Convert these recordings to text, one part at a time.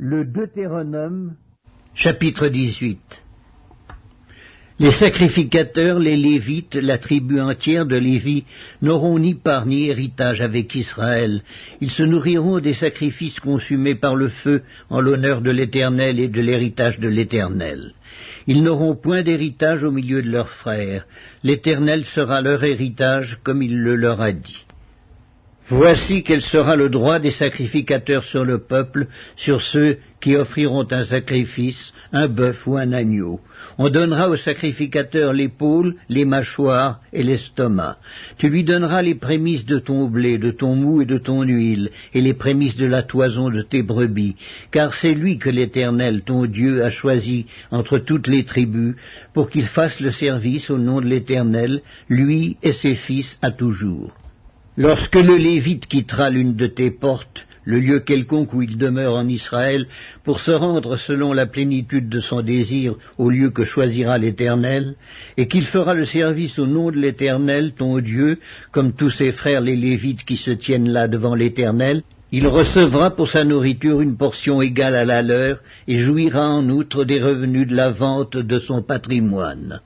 Le Deutéronome, chapitre 18. Les sacrificateurs, les Lévites, la tribu entière de Lévi, n'auront ni part ni héritage avec Israël. Ils se nourriront des sacrifices consumés par le feu en l'honneur de l'Éternel et de l'héritage de l'Éternel. Ils n'auront point d'héritage au milieu de leurs frères. L'Éternel sera leur héritage comme il le leur a dit. Voici quel sera le droit des sacrificateurs sur le peuple, sur ceux qui offriront un sacrifice, un bœuf ou un agneau. On donnera au sacrificateur l'épaule, les mâchoires et l'estomac. Tu lui donneras les prémices de ton blé, de ton mou et de ton huile, et les prémices de la toison de tes brebis, car c'est lui que l'Éternel, ton Dieu, a choisi entre toutes les tribus, pour qu'il fasse le service au nom de l'Éternel, lui et ses fils à toujours. Lorsque le Lévite quittera l'une de tes portes, le lieu quelconque où il demeure en Israël, pour se rendre selon la plénitude de son désir au lieu que choisira l'Éternel, et qu'il fera le service au nom de l'Éternel, ton Dieu, comme tous ses frères les Lévites qui se tiennent là devant l'Éternel, il recevra pour sa nourriture une portion égale à la leur, et jouira en outre des revenus de la vente de son patrimoine.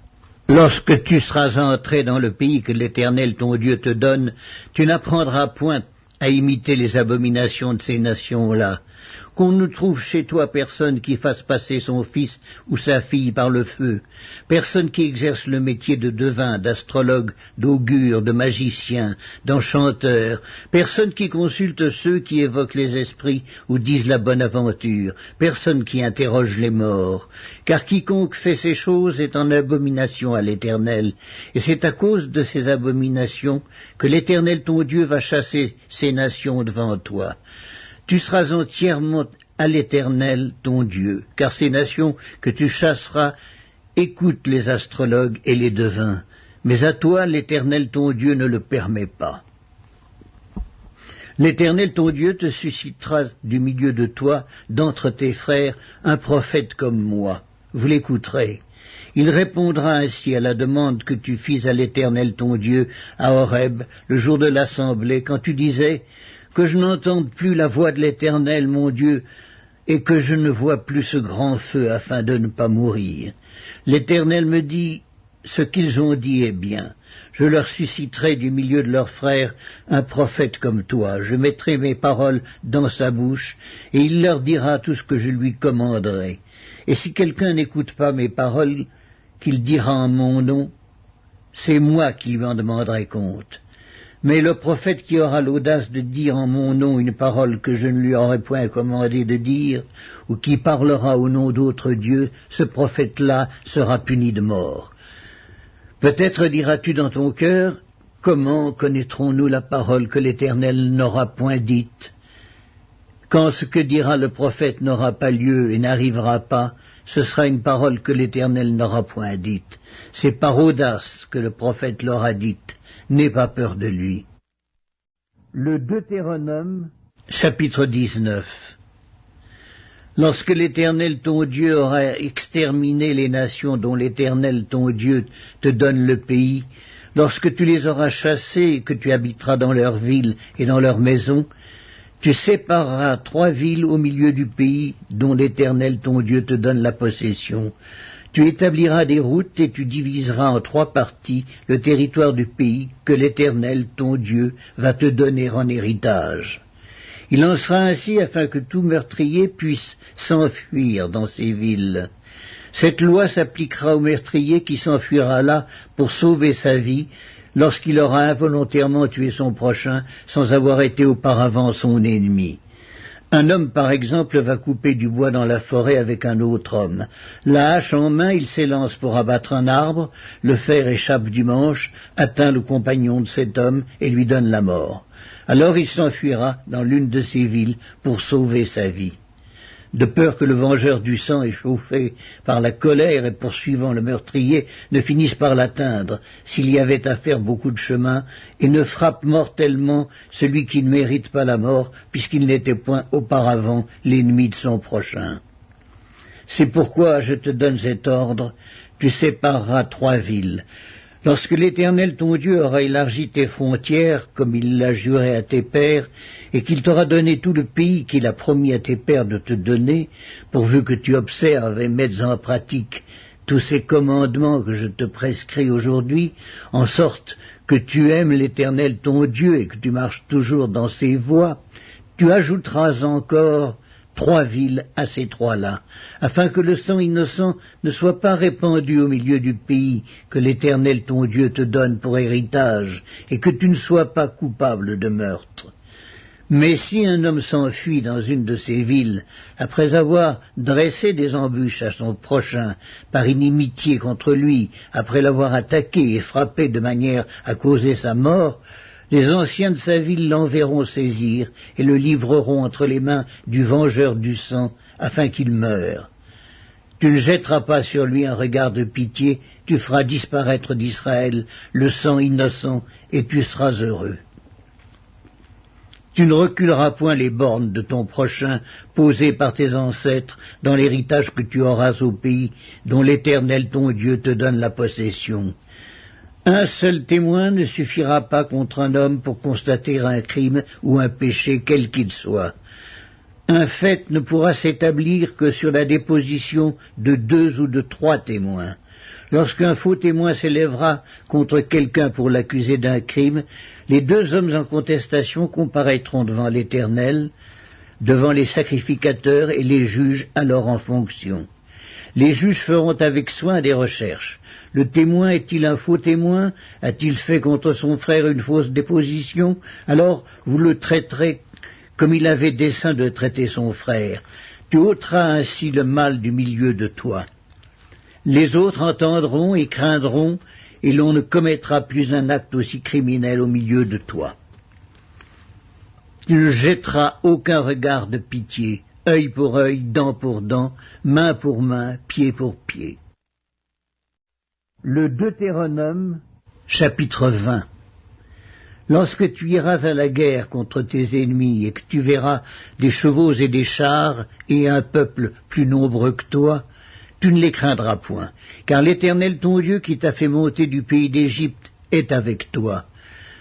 Lorsque tu seras entré dans le pays que l'Éternel ton Dieu te donne, tu n'apprendras point à imiter les abominations de ces nations-là. Qu'on ne trouve chez toi personne qui fasse passer son fils ou sa fille par le feu, personne qui exerce le métier de devin, d'astrologue, d'augure, de magicien, d'enchanteur, personne qui consulte ceux qui évoquent les esprits ou disent la bonne aventure, personne qui interroge les morts, car quiconque fait ces choses est en abomination à l'Éternel, et c'est à cause de ces abominations que l'Éternel ton Dieu va chasser ces nations devant toi. Tu seras entièrement à l'Éternel, ton Dieu, car ces nations que tu chasseras écoutent les astrologues et les devins, mais à toi l'Éternel, ton Dieu, ne le permet pas. L'Éternel, ton Dieu, te suscitera du milieu de toi, d'entre tes frères, un prophète comme moi. Vous l'écouterez. Il répondra ainsi à la demande que tu fis à l'Éternel, ton Dieu, à Horeb, le jour de l'assemblée, quand tu disais « Que je n'entende plus la voix de l'Éternel, mon Dieu, et que je ne vois plus ce grand feu afin de ne pas mourir. L'Éternel me dit, ce qu'ils ont dit est bien. Je leur susciterai du milieu de leurs frères un prophète comme toi. Je mettrai mes paroles dans sa bouche, et il leur dira tout ce que je lui commanderai. Et si quelqu'un n'écoute pas mes paroles, qu'il dira en mon nom, c'est moi qui lui en demanderai compte. Mais le prophète qui aura l'audace de dire en mon nom une parole que je ne lui aurais point commandé de dire, ou qui parlera au nom d'autres dieux, ce prophète-là sera puni de mort. Peut-être diras-tu dans ton cœur, comment connaîtrons-nous la parole que l'Éternel n'aura point dite? Quand ce que dira le prophète n'aura pas lieu et n'arrivera pas, ce sera une parole que l'Éternel n'aura point dite. C'est par audace que le prophète l'aura dite. N'aie pas peur de lui. Le Deutéronome, chapitre 19. Lorsque l'Éternel ton Dieu aura exterminé les nations dont l'Éternel ton Dieu te donne le pays, lorsque tu les auras chassées et que tu habiteras dans leurs villes et dans leurs maisons, tu sépareras 3 villes au milieu du pays dont l'Éternel ton Dieu te donne la possession. Tu établiras des routes et tu diviseras en 3 parties le territoire du pays que l'Éternel, ton Dieu, va te donner en héritage. Il en sera ainsi afin que tout meurtrier puisse s'enfuir dans ces villes. Cette loi s'appliquera au meurtrier qui s'enfuira là pour sauver sa vie, lorsqu'il aura involontairement tué son prochain sans avoir été auparavant son ennemi. Un homme, par exemple, va couper du bois dans la forêt avec un autre homme. La hache en main, il s'élance pour abattre un arbre, le fer échappe du manche, atteint le compagnon de cet homme et lui donne la mort. Alors il s'enfuira dans l'une de ces villes pour sauver sa vie. De peur que le vengeur du sang, échauffé par la colère et poursuivant le meurtrier, ne finisse par l'atteindre, s'il y avait à faire beaucoup de chemin, et ne frappe mortellement celui qui ne mérite pas la mort, puisqu'il n'était point auparavant l'ennemi de son prochain. C'est pourquoi je te donne cet ordre, tu sépareras 3 villes. Lorsque l'Éternel ton Dieu aura élargi tes frontières, comme il l'a juré à tes pères, et qu'il t'aura donné tout le pays qu'il a promis à tes pères de te donner, pourvu que tu observes et mettes en pratique tous ces commandements que je te prescris aujourd'hui, en sorte que tu aimes l'Éternel ton Dieu et que tu marches toujours dans ses voies, tu ajouteras encore 3 villes à ces 3-là, afin que le sang innocent ne soit pas répandu au milieu du pays que l'Éternel ton Dieu te donne pour héritage, et que tu ne sois pas coupable de meurtre. Mais si un homme s'enfuit dans une de ces villes, après avoir dressé des embûches à son prochain, par inimitié contre lui, après l'avoir attaqué et frappé de manière à causer sa mort, les anciens de sa ville l'enverront saisir et le livreront entre les mains du vengeur du sang, afin qu'il meure. Tu ne jetteras pas sur lui un regard de pitié, tu feras disparaître d'Israël le sang innocent, et tu seras heureux. Tu ne reculeras point les bornes de ton prochain, posées par tes ancêtres, dans l'héritage que tu auras au pays, dont l'Éternel ton Dieu te donne la possession. Un seul témoin ne suffira pas contre un homme pour constater un crime ou un péché, quel qu'il soit. Un fait ne pourra s'établir que sur la déposition de 2 ou de 3 témoins. Lorsqu'un faux témoin s'élèvera contre quelqu'un pour l'accuser d'un crime, les 2 hommes en contestation comparaîtront devant l'Éternel, devant les sacrificateurs et les juges alors en fonction. Les juges feront avec soin des recherches. Le témoin est-il un faux témoin? A-t-il fait contre son frère une fausse déposition? Alors vous le traiterez comme il avait dessein de traiter son frère. Tu ôteras ainsi le mal du milieu de toi. Les autres entendront et craindront, et l'on ne commettra plus un acte aussi criminel au milieu de toi. Tu ne jetteras aucun regard de pitié, œil pour œil, dent pour dent, main pour main, pied pour pied. Le Deutéronome, chapitre 20. Lorsque tu iras à la guerre contre tes ennemis et que tu verras des chevaux et des chars et un peuple plus nombreux que toi, tu ne les craindras point, car l'Éternel ton Dieu qui t'a fait monter du pays d'Égypte est avec toi.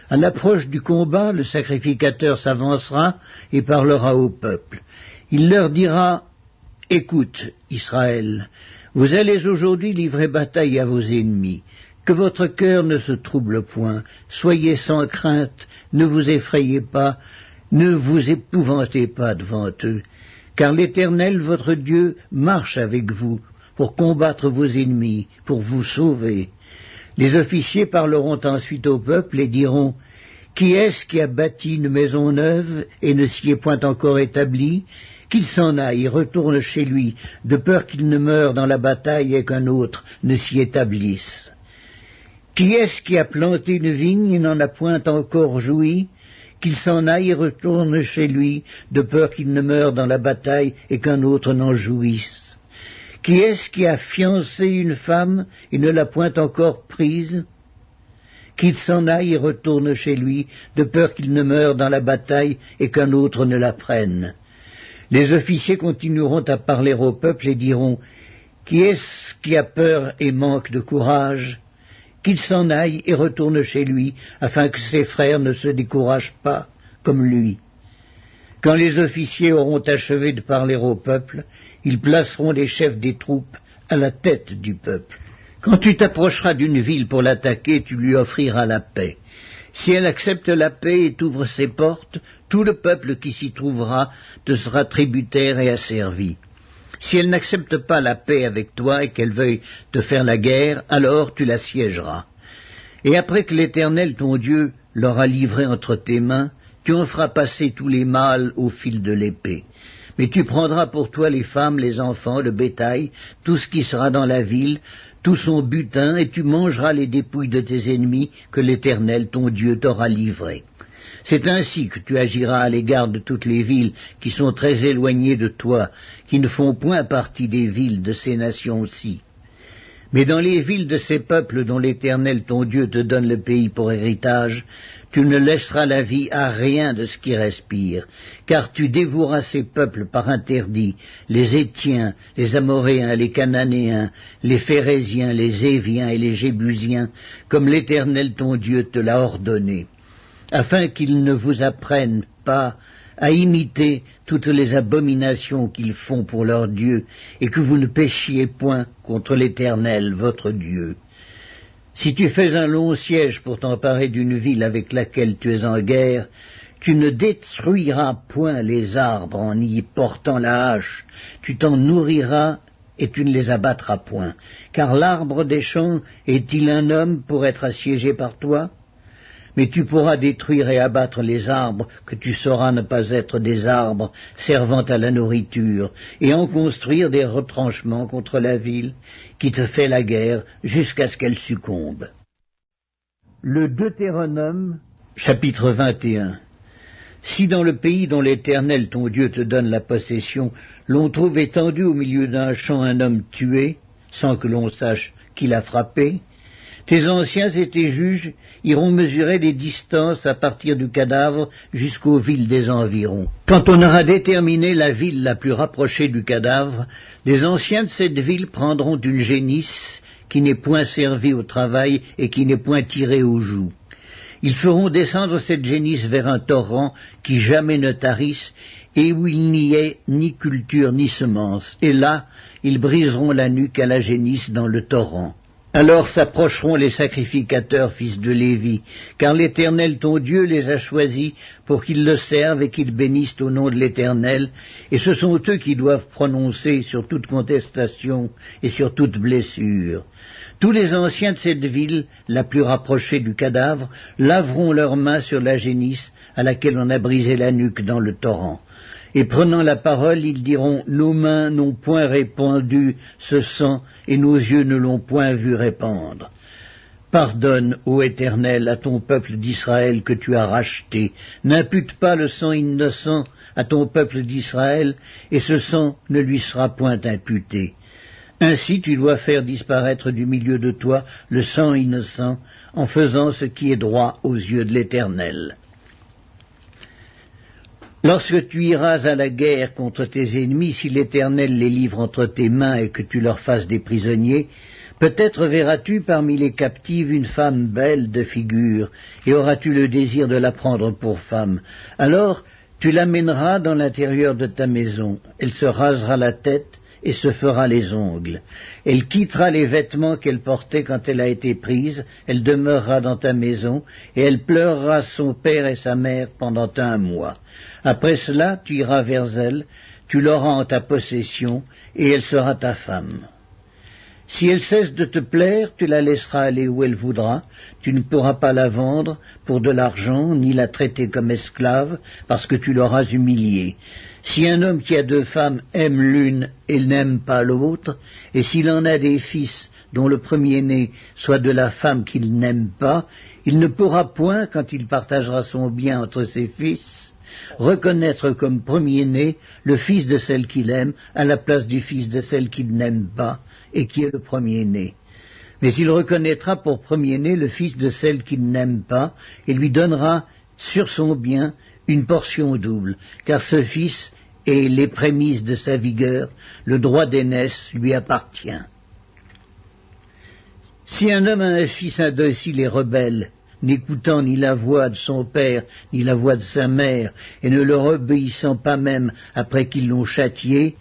À l'approche du combat, le sacrificateur s'avancera et parlera au peuple. Il leur dira « Écoute, Israël, vous allez aujourd'hui livrer bataille à vos ennemis. Que votre cœur ne se trouble point, soyez sans crainte, ne vous effrayez pas, ne vous épouvantez pas devant eux, car l'Éternel votre Dieu marche avec vous pour combattre vos ennemis, pour vous sauver. » Les officiers parleront ensuite au peuple et diront « Qui est-ce qui a bâti une maison neuve et ne s'y est point encore établi ? Qu'il s'en aille et retourne chez lui, de peur qu'il ne meure dans la bataille et qu'un autre ne s'y établisse. Qui est-ce qui a planté une vigne et n'en a point encore joui ? Qu'il s'en aille et retourne chez lui, de peur qu'il ne meure dans la bataille et qu'un autre n'en jouisse. Qui est-ce qui a fiancé une femme et ne l'a point encore prise ? Qu'il s'en aille et retourne chez lui, de peur qu'il ne meure dans la bataille et qu'un autre ne la prenne. Les officiers continueront à parler au peuple et diront « Qui est-ce qui a peur et manque de courage ? Qu'il s'en aille et retourne chez lui, afin que ses frères ne se découragent pas, comme lui. » Quand les officiers auront achevé de parler au peuple, ils placeront les chefs des troupes à la tête du peuple. Quand tu t'approcheras d'une ville pour l'attaquer, tu lui offriras la paix. Si elle accepte la paix et t'ouvre ses portes, tout le peuple qui s'y trouvera te sera tributaire et asservi. Si elle n'accepte pas la paix avec toi et qu'elle veuille te faire la guerre, alors tu la siégeras. Et après que l'Éternel ton Dieu l'aura livré entre tes mains, tu en feras passer tous les mâles au fil de l'épée. Mais tu prendras pour toi les femmes, les enfants, le bétail, tout ce qui sera dans la ville, tout son butin, et tu mangeras les dépouilles de tes ennemis que l'Éternel ton Dieu t'aura livrés. C'est ainsi que tu agiras à l'égard de toutes les villes qui sont très éloignées de toi, qui ne font point partie des villes de ces nations-ci. Mais dans les villes de ces peuples dont l'Éternel ton Dieu te donne le pays pour héritage, tu ne laisseras la vie à rien de ce qui respire, car tu dévoueras ces peuples par interdit, les Hétiens, les Amoréens, les Cananéens, les Phéréziens, les Éviens et les Jébusiens, comme l'Éternel ton Dieu te l'a ordonné, afin qu'ils ne vous apprennent pas à imiter toutes les abominations qu'ils font pour leur Dieu, et que vous ne péchiez point contre l'Éternel, votre Dieu. Si tu fais un long siège pour t'emparer d'une ville avec laquelle tu es en guerre, tu ne détruiras point les arbres en y portant la hache, tu t'en nourriras et tu ne les abattras point, car l'arbre des champs est-il un homme pour être assiégé par toi ? Mais tu pourras détruire et abattre les arbres que tu sauras ne pas être des arbres servant à la nourriture, et en construire des retranchements contre la ville qui te fait la guerre jusqu'à ce qu'elle succombe. Le Deutéronome, chapitre 21. Si dans le pays dont l'Éternel ton Dieu te donne la possession, l'on trouve étendu au milieu d'un champ un homme tué, sans que l'on sache qui l'a frappé, tes anciens et tes juges iront mesurer les distances à partir du cadavre jusqu'aux villes des environs. Quand on aura déterminé la ville la plus rapprochée du cadavre, les anciens de cette ville prendront une génisse qui n'est point servie au travail et qui n'est point tirée aux joues. Ils feront descendre cette génisse vers un torrent qui jamais ne tarisse et où il n'y ait ni culture ni semence. Et là, ils briseront la nuque à la génisse dans le torrent. Alors s'approcheront les sacrificateurs, fils de Lévi, car l'Éternel ton Dieu les a choisis pour qu'ils le servent et qu'ils bénissent au nom de l'Éternel, et ce sont eux qui doivent prononcer sur toute contestation et sur toute blessure. Tous les anciens de cette ville, la plus rapprochée du cadavre, laveront leurs mains sur la génisse à laquelle on a brisé la nuque dans le torrent. Et prenant la parole, ils diront « Nos mains n'ont point répandu ce sang, et nos yeux ne l'ont point vu répandre. Pardonne, ô Éternel, à ton peuple d'Israël que tu as racheté. N'impute pas le sang innocent à ton peuple d'Israël, et ce sang ne lui sera point imputé. Ainsi tu dois faire disparaître du milieu de toi le sang innocent, en faisant ce qui est droit aux yeux de l'Éternel. Lorsque tu iras à la guerre contre tes ennemis, si l'Éternel les livre entre tes mains et que tu leur fasses des prisonniers, peut-être verras-tu parmi les captives une femme belle de figure, et auras-tu le désir de la prendre pour femme. Alors tu l'amèneras dans l'intérieur de ta maison, elle se rasera la tête et se fera les ongles. Elle quittera les vêtements qu'elle portait quand elle a été prise, elle demeurera dans ta maison, et elle pleurera son père et sa mère pendant 1 mois. Après cela, tu iras vers elle, tu l'auras en ta possession, et elle sera ta femme. Si elle cesse de te plaire, tu la laisseras aller où elle voudra, tu ne pourras pas la vendre pour de l'argent, ni la traiter comme esclave, parce que tu l'auras humiliée. Si un homme qui a 2 femmes aime l'une et n'aime pas l'autre, et s'il en a des fils dont le premier-né soit de la femme qu'il n'aime pas, il ne pourra point, quand il partagera son bien entre ses fils, reconnaître comme premier-né le fils de celle qu'il aime à la place du fils de celle qu'il n'aime pas et qui est le premier-né. Mais il reconnaîtra pour premier-né le fils de celle qu'il n'aime pas et lui donnera sur son bien une portion double, car ce fils est les prémices de sa vigueur, le droit d'aînesse lui appartient. Si un homme a un fils indocile et rebelle, n'écoutant ni la voix de son père, ni la voix de sa mère, et ne leur obéissant pas même après qu'ils l'ont châtié,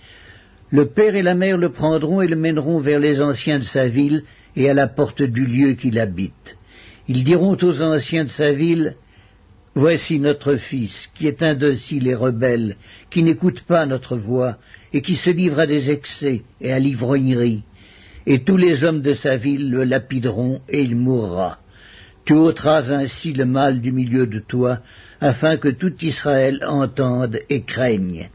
le père et la mère le prendront et le mèneront vers les anciens de sa ville et à la porte du lieu qu'il habite. Ils diront aux anciens de sa ville, « Voici notre fils, qui est indocile et rebelle, qui n'écoute pas notre voix, et qui se livre à des excès et à l'ivrognerie. » Et tous les hommes de sa ville le lapideront, et il mourra. Tu ôteras ainsi le mal du milieu de toi, afin que tout Israël entende et craigne.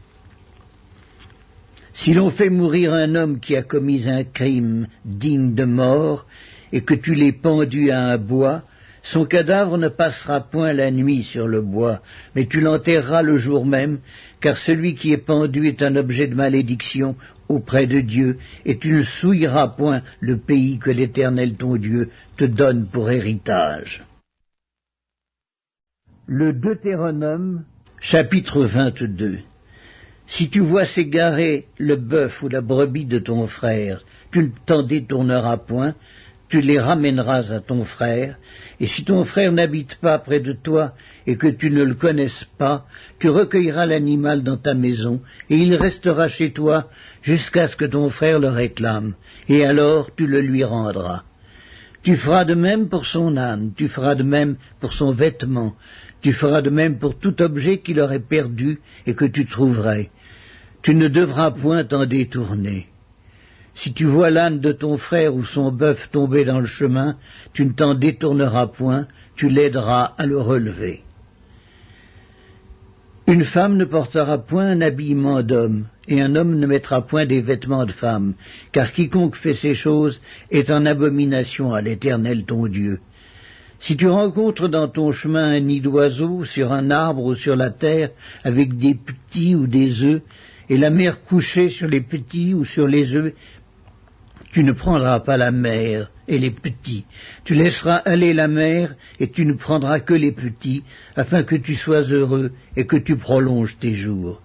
Si l'on fait mourir un homme qui a commis un crime digne de mort, et que tu l'aies pendu à un bois, Son cadavre ne passera point la nuit sur le bois, mais tu l'enterreras le jour même, car celui qui est pendu est un objet de malédiction auprès de Dieu, et tu ne souilleras point le pays que l'Éternel ton Dieu te donne pour héritage. Le Deutéronome, chapitre 22. Si tu vois s'égarer le bœuf ou la brebis de ton frère, tu ne t'en détourneras point, tu les ramèneras à ton frère, et si ton frère n'habite pas près de toi et que tu ne le connaisses pas, tu recueilleras l'animal dans ta maison, et il restera chez toi jusqu'à ce que ton frère le réclame, et alors tu le lui rendras. Tu feras de même pour son âne, tu feras de même pour son vêtement, tu feras de même pour tout objet qu'il aurait perdu et que tu trouverais. Tu ne devras point t'en détourner. Si tu vois l'âne de ton frère ou son bœuf tomber dans le chemin, tu ne t'en détourneras point, tu l'aideras à le relever. Une femme ne portera point un habillement d'homme, et un homme ne mettra point des vêtements de femme, car quiconque fait ces choses est en abomination à l'Éternel ton Dieu. Si tu rencontres dans ton chemin un nid d'oiseau, sur un arbre ou sur la terre, avec des petits ou des œufs, et la mère couchée sur les petits ou sur les œufs, tu ne prendras pas la mère et les petits. Tu laisseras aller la mère et tu ne prendras que les petits, afin que tu sois heureux et que tu prolonges tes jours.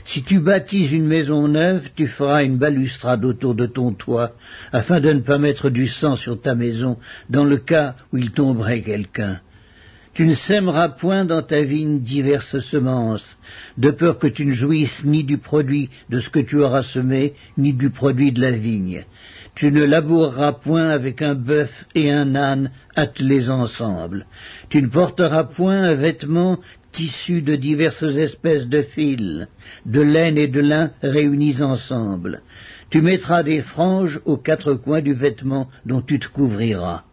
Si tu bâtis une maison neuve, tu feras une balustrade autour de ton toit, afin de ne pas mettre du sang sur ta maison, dans le cas où il tomberait quelqu'un. Tu ne sèmeras point dans ta vigne diverses semences, de peur que tu ne jouisses ni du produit de ce que tu auras semé, ni du produit de la vigne. Tu ne laboureras point avec un bœuf et un âne attelés ensemble. Tu ne porteras point un vêtement tissu de diverses espèces de fils, de laine et de lin réunis ensemble. Tu mettras des franges aux quatre coins du vêtement dont tu te couvriras.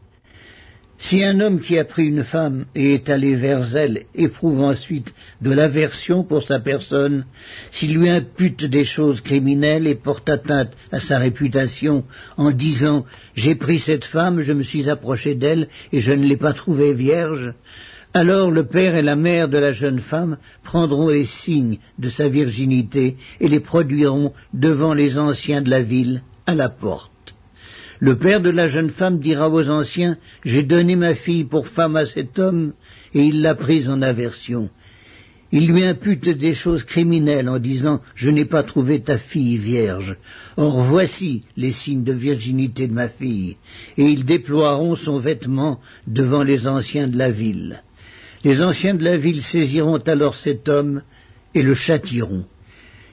Si un homme qui a pris une femme et est allé vers elle éprouve ensuite de l'aversion pour sa personne, s'il lui impute des choses criminelles et porte atteinte à sa réputation en disant « J'ai pris cette femme, je me suis approché d'elle et je ne l'ai pas trouvée vierge », alors le père et la mère de la jeune femme prendront les signes de sa virginité et les produiront devant les anciens de la ville à la porte. Le père de la jeune femme dira aux anciens « J'ai donné ma fille pour femme à cet homme, et il l'a prise en aversion. » Il lui impute des choses criminelles en disant « Je n'ai pas trouvé ta fille vierge. Or voici les signes de virginité de ma fille. » Et ils déploieront son vêtement devant les anciens de la ville. Les anciens de la ville saisiront alors cet homme et le châtieront.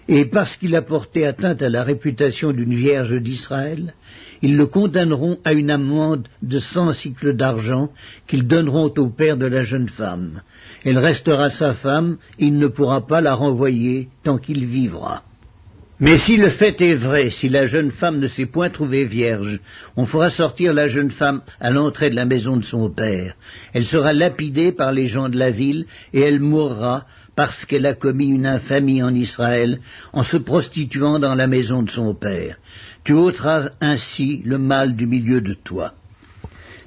Et parce qu'il a porté atteinte à la réputation d'une vierge d'Israël, ils le condamneront à une amende de 100 sicles d'argent qu'ils donneront au père de la jeune femme. Elle restera sa femme, il ne pourra pas la renvoyer tant qu'il vivra. Mais si le fait est vrai, si la jeune femme ne s'est point trouvée vierge, on fera sortir la jeune femme à l'entrée de la maison de son père. Elle sera lapidée par les gens de la ville et elle mourra parce qu'elle a commis une infamie en Israël en se prostituant dans la maison de son père. Tu ôteras ainsi le mal du milieu de toi.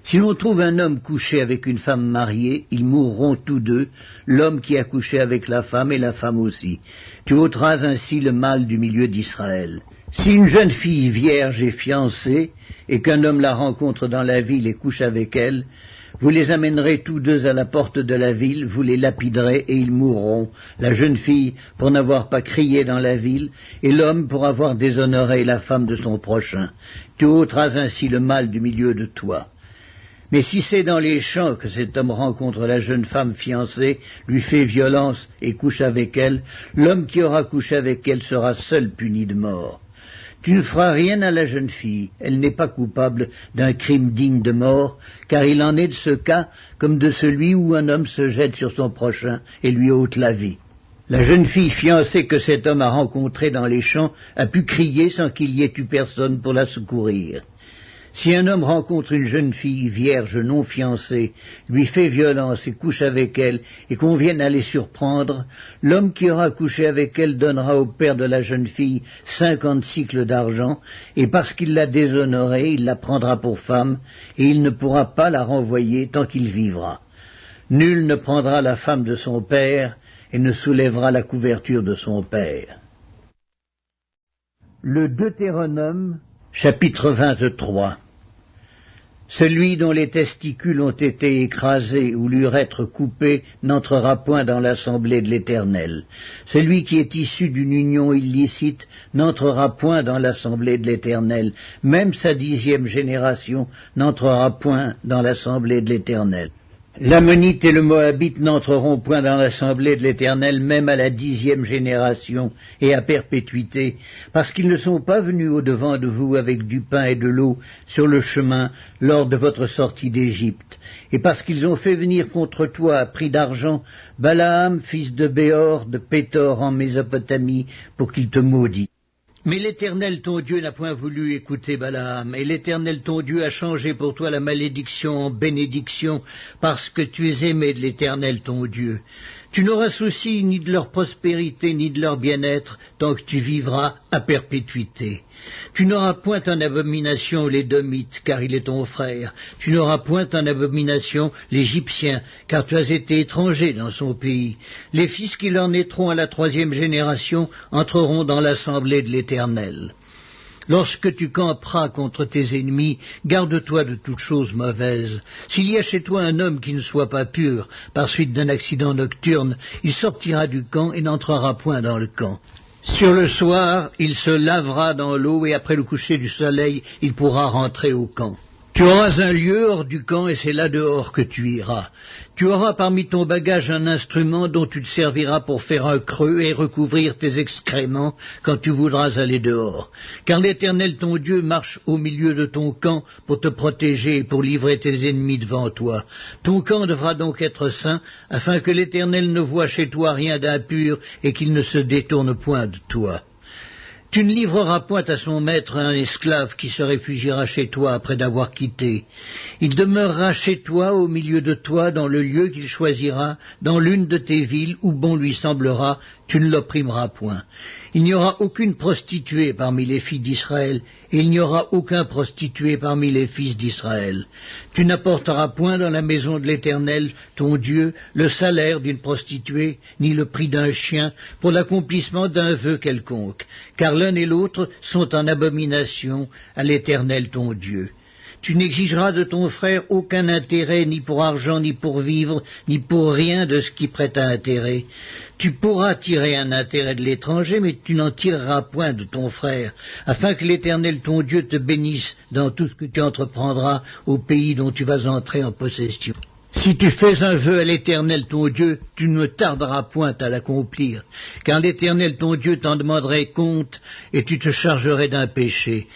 Si l'on trouve un homme couché avec une femme mariée, ils mourront tous deux, l'homme qui a couché avec la femme et la femme aussi. Tu ôteras ainsi le mal du milieu d'Israël. Si une jeune fille vierge est fiancée, et qu'un homme la rencontre dans la ville et couche avec elle, vous les amènerez tous deux à la porte de la ville, vous les lapiderez et ils mourront, la jeune fille pour n'avoir pas crié dans la ville, et l'homme pour avoir déshonoré la femme de son prochain. Tu ôteras ainsi le mal du milieu de toi. Mais si c'est dans les champs que cet homme rencontre la jeune femme fiancée, lui fait violence et couche avec elle, l'homme qui aura couché avec elle sera seul puni de mort. Tu ne feras rien à la jeune fille, elle n'est pas coupable d'un crime digne de mort, car il en est de ce cas comme de celui où un homme se jette sur son prochain et lui ôte la vie. La jeune fille fiancée que cet homme a rencontrée dans les champs a pu crier sans qu'il y ait eu personne pour la secourir. Si un homme rencontre une jeune fille vierge non fiancée, lui fait violence et couche avec elle, et qu'on vienne à les surprendre, l'homme qui aura couché avec elle donnera au père de la jeune fille 50 cycles d'argent, et parce qu'il l'a déshonorée, il la prendra pour femme, et il ne pourra pas la renvoyer tant qu'il vivra. Nul ne prendra la femme de son père, et ne soulèvera la couverture de son père. Le Deutéronome, chapitre 23. Celui dont les testicules ont été écrasés ou l'urètre coupé n'entrera point dans l'assemblée de l'Éternel. Celui qui est issu d'une union illicite n'entrera point dans l'assemblée de l'Éternel. Même sa 10e génération n'entrera point dans l'assemblée de l'Éternel. L'Ammonite et le Moabite n'entreront point dans l'assemblée de l'Éternel, même à la 10e génération et à perpétuité, parce qu'ils ne sont pas venus au-devant de vous avec du pain et de l'eau sur le chemin lors de votre sortie d'Égypte, et parce qu'ils ont fait venir contre toi à prix d'argent Balaam, fils de Béor, de Pétor en Mésopotamie, pour qu'il te maudit. Mais l'Éternel ton Dieu n'a point voulu écouter Balaam, et l'Éternel ton Dieu a changé pour toi la malédiction en bénédiction, parce que tu es aimé de l'Éternel ton Dieu. Tu n'auras souci ni de leur prospérité, ni de leur bien-être, tant que tu vivras à perpétuité. Tu n'auras point en abomination l'Édomite, car il est ton frère. Tu n'auras point en abomination l'Égyptien, car tu as été étranger dans son pays. Les fils qui leur naîtront à la 3e génération entreront dans l'assemblée de l'Éternel. Lorsque tu camperas contre tes ennemis, garde-toi de toute chose mauvaise. S'il y a chez toi un homme qui ne soit pas pur, par suite d'un accident nocturne, il sortira du camp et n'entrera point dans le camp. Sur le soir, il se lavera dans l'eau et après le coucher du soleil, il pourra rentrer au camp. Tu auras un lieu hors du camp et c'est là dehors que tu iras. Tu auras parmi ton bagage un instrument dont tu te serviras pour faire un creux et recouvrir tes excréments quand tu voudras aller dehors. Car l'Éternel ton Dieu marche au milieu de ton camp pour te protéger et pour livrer tes ennemis devant toi. Ton camp devra donc être saint, afin que l'Éternel ne voie chez toi rien d'impur et qu'il ne se détourne point de toi. Tu ne livreras point à son maître un esclave qui se réfugiera chez toi après d'avoir quitté. Il demeurera chez toi, au milieu de toi, dans le lieu qu'il choisira, dans l'une de tes villes où bon lui semblera, tu ne l'opprimeras point. Il n'y aura aucune prostituée parmi les filles d'Israël, et il n'y aura aucun prostitué parmi les fils d'Israël. Tu n'apporteras point dans la maison de l'Éternel, ton Dieu, le salaire d'une prostituée, ni le prix d'un chien, pour l'accomplissement d'un vœu quelconque, car l'un et l'autre sont en abomination à l'Éternel ton Dieu. Tu n'exigeras de ton frère aucun intérêt, ni pour argent, ni pour vivre, ni pour rien de ce qui prête à intérêt. Tu pourras tirer un intérêt de l'étranger, mais tu n'en tireras point de ton frère, afin que l'Éternel ton Dieu te bénisse dans tout ce que tu entreprendras au pays dont tu vas entrer en possession. Si tu fais un vœu à l'Éternel ton Dieu, tu ne tarderas point à l'accomplir, car l'Éternel ton Dieu t'en demanderait compte, et tu te chargerais d'un péché.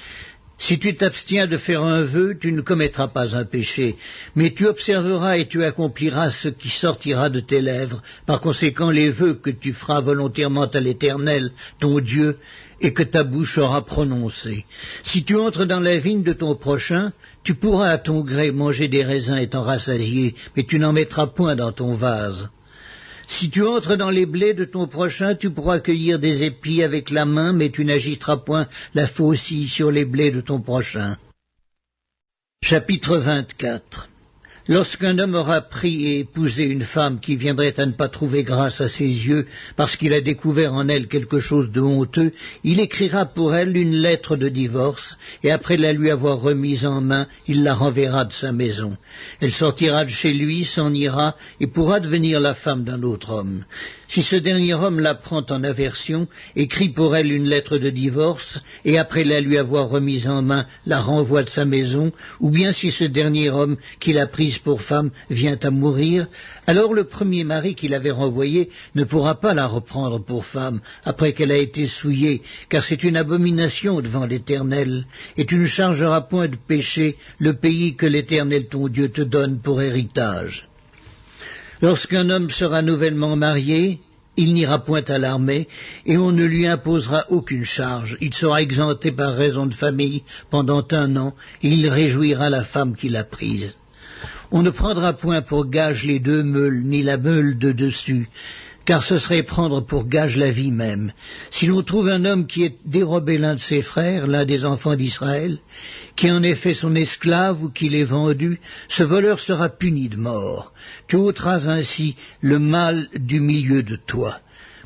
Si tu t'abstiens de faire un vœu, tu ne commettras pas un péché, mais tu observeras et tu accompliras ce qui sortira de tes lèvres. Par conséquent, les vœux que tu feras volontairement à l'Éternel, ton Dieu, et que ta bouche aura prononcés. Si tu entres dans la vigne de ton prochain, tu pourras à ton gré manger des raisins et t'en rassasier, mais tu n'en mettras point dans ton vase. Si tu entres dans les blés de ton prochain, tu pourras cueillir des épis avec la main, mais tu n'agiteras point la faucille sur les blés de ton prochain. Chapitre 24. Lorsqu'un homme aura pris et épousé une femme qui viendrait à ne pas trouver grâce à ses yeux, parce qu'il a découvert en elle quelque chose de honteux, il écrira pour elle une lettre de divorce, et après la lui avoir remise en main, il la renverra de sa maison. Elle sortira de chez lui, s'en ira, et pourra devenir la femme d'un autre homme. Si ce dernier homme la prend en aversion, écrit pour elle une lettre de divorce, et après la lui avoir remise en main, la renvoie de sa maison, ou bien si ce dernier homme qui l'a prise pour femme vient à mourir, alors le premier mari qui l'avait renvoyée ne pourra pas la reprendre pour femme après qu'elle a été souillée, car c'est une abomination devant l'Éternel, et tu ne chargeras point de péché le pays que l'Éternel ton Dieu te donne pour héritage. Lorsqu'un homme sera nouvellement marié, il n'ira point à l'armée, et on ne lui imposera aucune charge. Il sera exempté par raison de famille pendant 1 an, et il réjouira la femme qu'il a prise. On ne prendra point pour gage les 2 meules, ni la meule de dessus, car ce serait prendre pour gage la vie même. Si l'on trouve un homme qui ait dérobé l'un de ses frères, l'un des enfants d'Israël, qui en ait fait son esclave ou qui l'ait vendu, ce voleur sera puni de mort. Tu ôteras ainsi le mal du milieu de toi.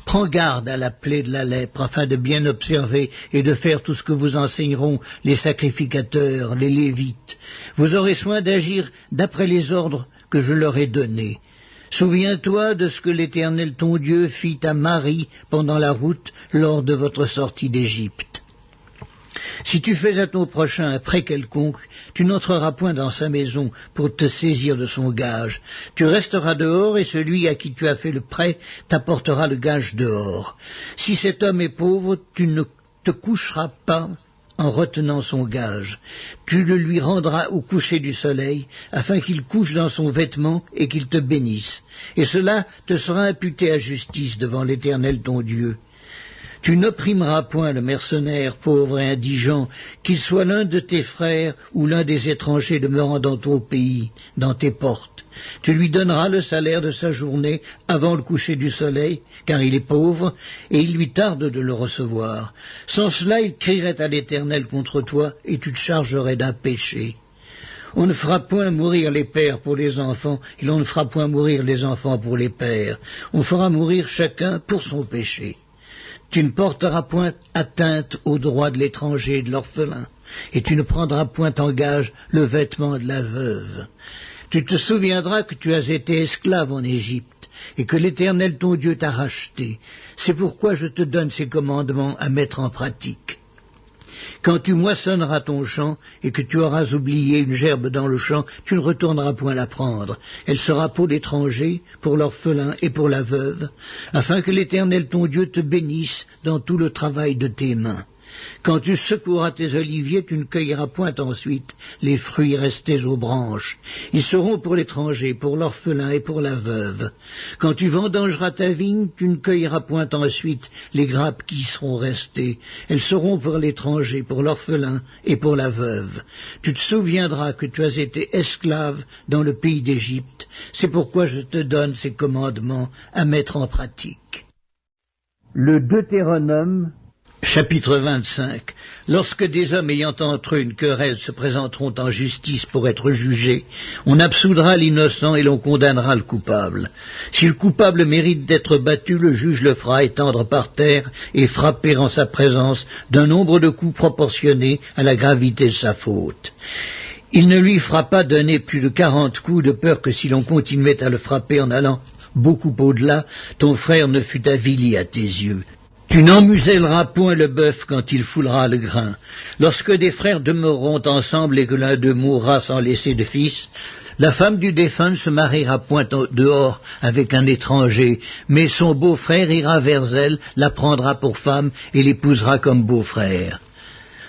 Prends garde à la plaie de la lèpre, afin de bien observer et de faire tout ce que vous enseigneront les sacrificateurs, les Lévites. Vous aurez soin d'agir d'après les ordres que je leur ai donnés. Souviens-toi de ce que l'Éternel ton Dieu fit à Marie pendant la route lors de votre sortie d'Égypte. Si tu fais à ton prochain un prêt quelconque, tu n'entreras point dans sa maison pour te saisir de son gage. Tu resteras dehors et celui à qui tu as fait le prêt t'apportera le gage dehors. Si cet homme est pauvre, tu ne te coucheras pas en retenant son gage. Tu le lui rendras au coucher du soleil, afin qu'il couche dans son vêtement et qu'il te bénisse. Et cela te sera imputé à justice devant l'Éternel ton Dieu. Tu n'opprimeras point le mercenaire, pauvre et indigent, qu'il soit l'un de tes frères ou l'un des étrangers demeurant dans ton pays, dans tes portes. Tu lui donneras le salaire de sa journée avant le coucher du soleil, car il est pauvre, et il lui tarde de le recevoir. Sans cela, il crierait à l'Éternel contre toi, et tu te chargerais d'un péché. On ne fera point mourir les pères pour les enfants, et l'on ne fera point mourir les enfants pour les pères. On fera mourir chacun pour son péché. Tu ne porteras point atteinte aux droits de l'étranger et de l'orphelin, et tu ne prendras point en gage le vêtement de la veuve. Tu te souviendras que tu as été esclave en Égypte, et que l'Éternel ton Dieu t'a racheté. C'est pourquoi je te donne ces commandements à mettre en pratique. Quand tu moissonneras ton champ, et que tu auras oublié une gerbe dans le champ, tu ne retourneras point la prendre. Elle sera pour l'étranger, pour l'orphelin et pour la veuve, afin que l'Éternel ton Dieu te bénisse dans tout le travail de tes mains. Quand tu secoueras tes oliviers, tu ne cueilleras point ensuite les fruits restés aux branches. Ils seront pour l'étranger, pour l'orphelin et pour la veuve. Quand tu vendangeras ta vigne, tu ne cueilleras point ensuite les grappes qui y seront restées. Elles seront pour l'étranger, pour l'orphelin et pour la veuve. Tu te souviendras que tu as été esclave dans le pays d'Égypte. C'est pourquoi je te donne ces commandements à mettre en pratique. Le Deutéronome, chapitre 25. Lorsque des hommes ayant entre eux une querelle se présenteront en justice pour être jugés, on absoudra l'innocent et l'on condamnera le coupable. Si le coupable mérite d'être battu, le juge le fera étendre par terre et frapper en sa présence d'un nombre de coups proportionné à la gravité de sa faute. Il ne lui fera pas donner plus de 40 coups, de peur que si l'on continuait à le frapper en allant beaucoup au-delà, ton frère ne fût avili à tes yeux. Tu n'emmuselleras point le bœuf quand il foulera le grain. Lorsque des frères demeureront ensemble et que l'un d'eux mourra sans laisser de fils, la femme du défunt ne se mariera point dehors avec un étranger, mais son beau-frère ira vers elle, la prendra pour femme et l'épousera comme beau-frère.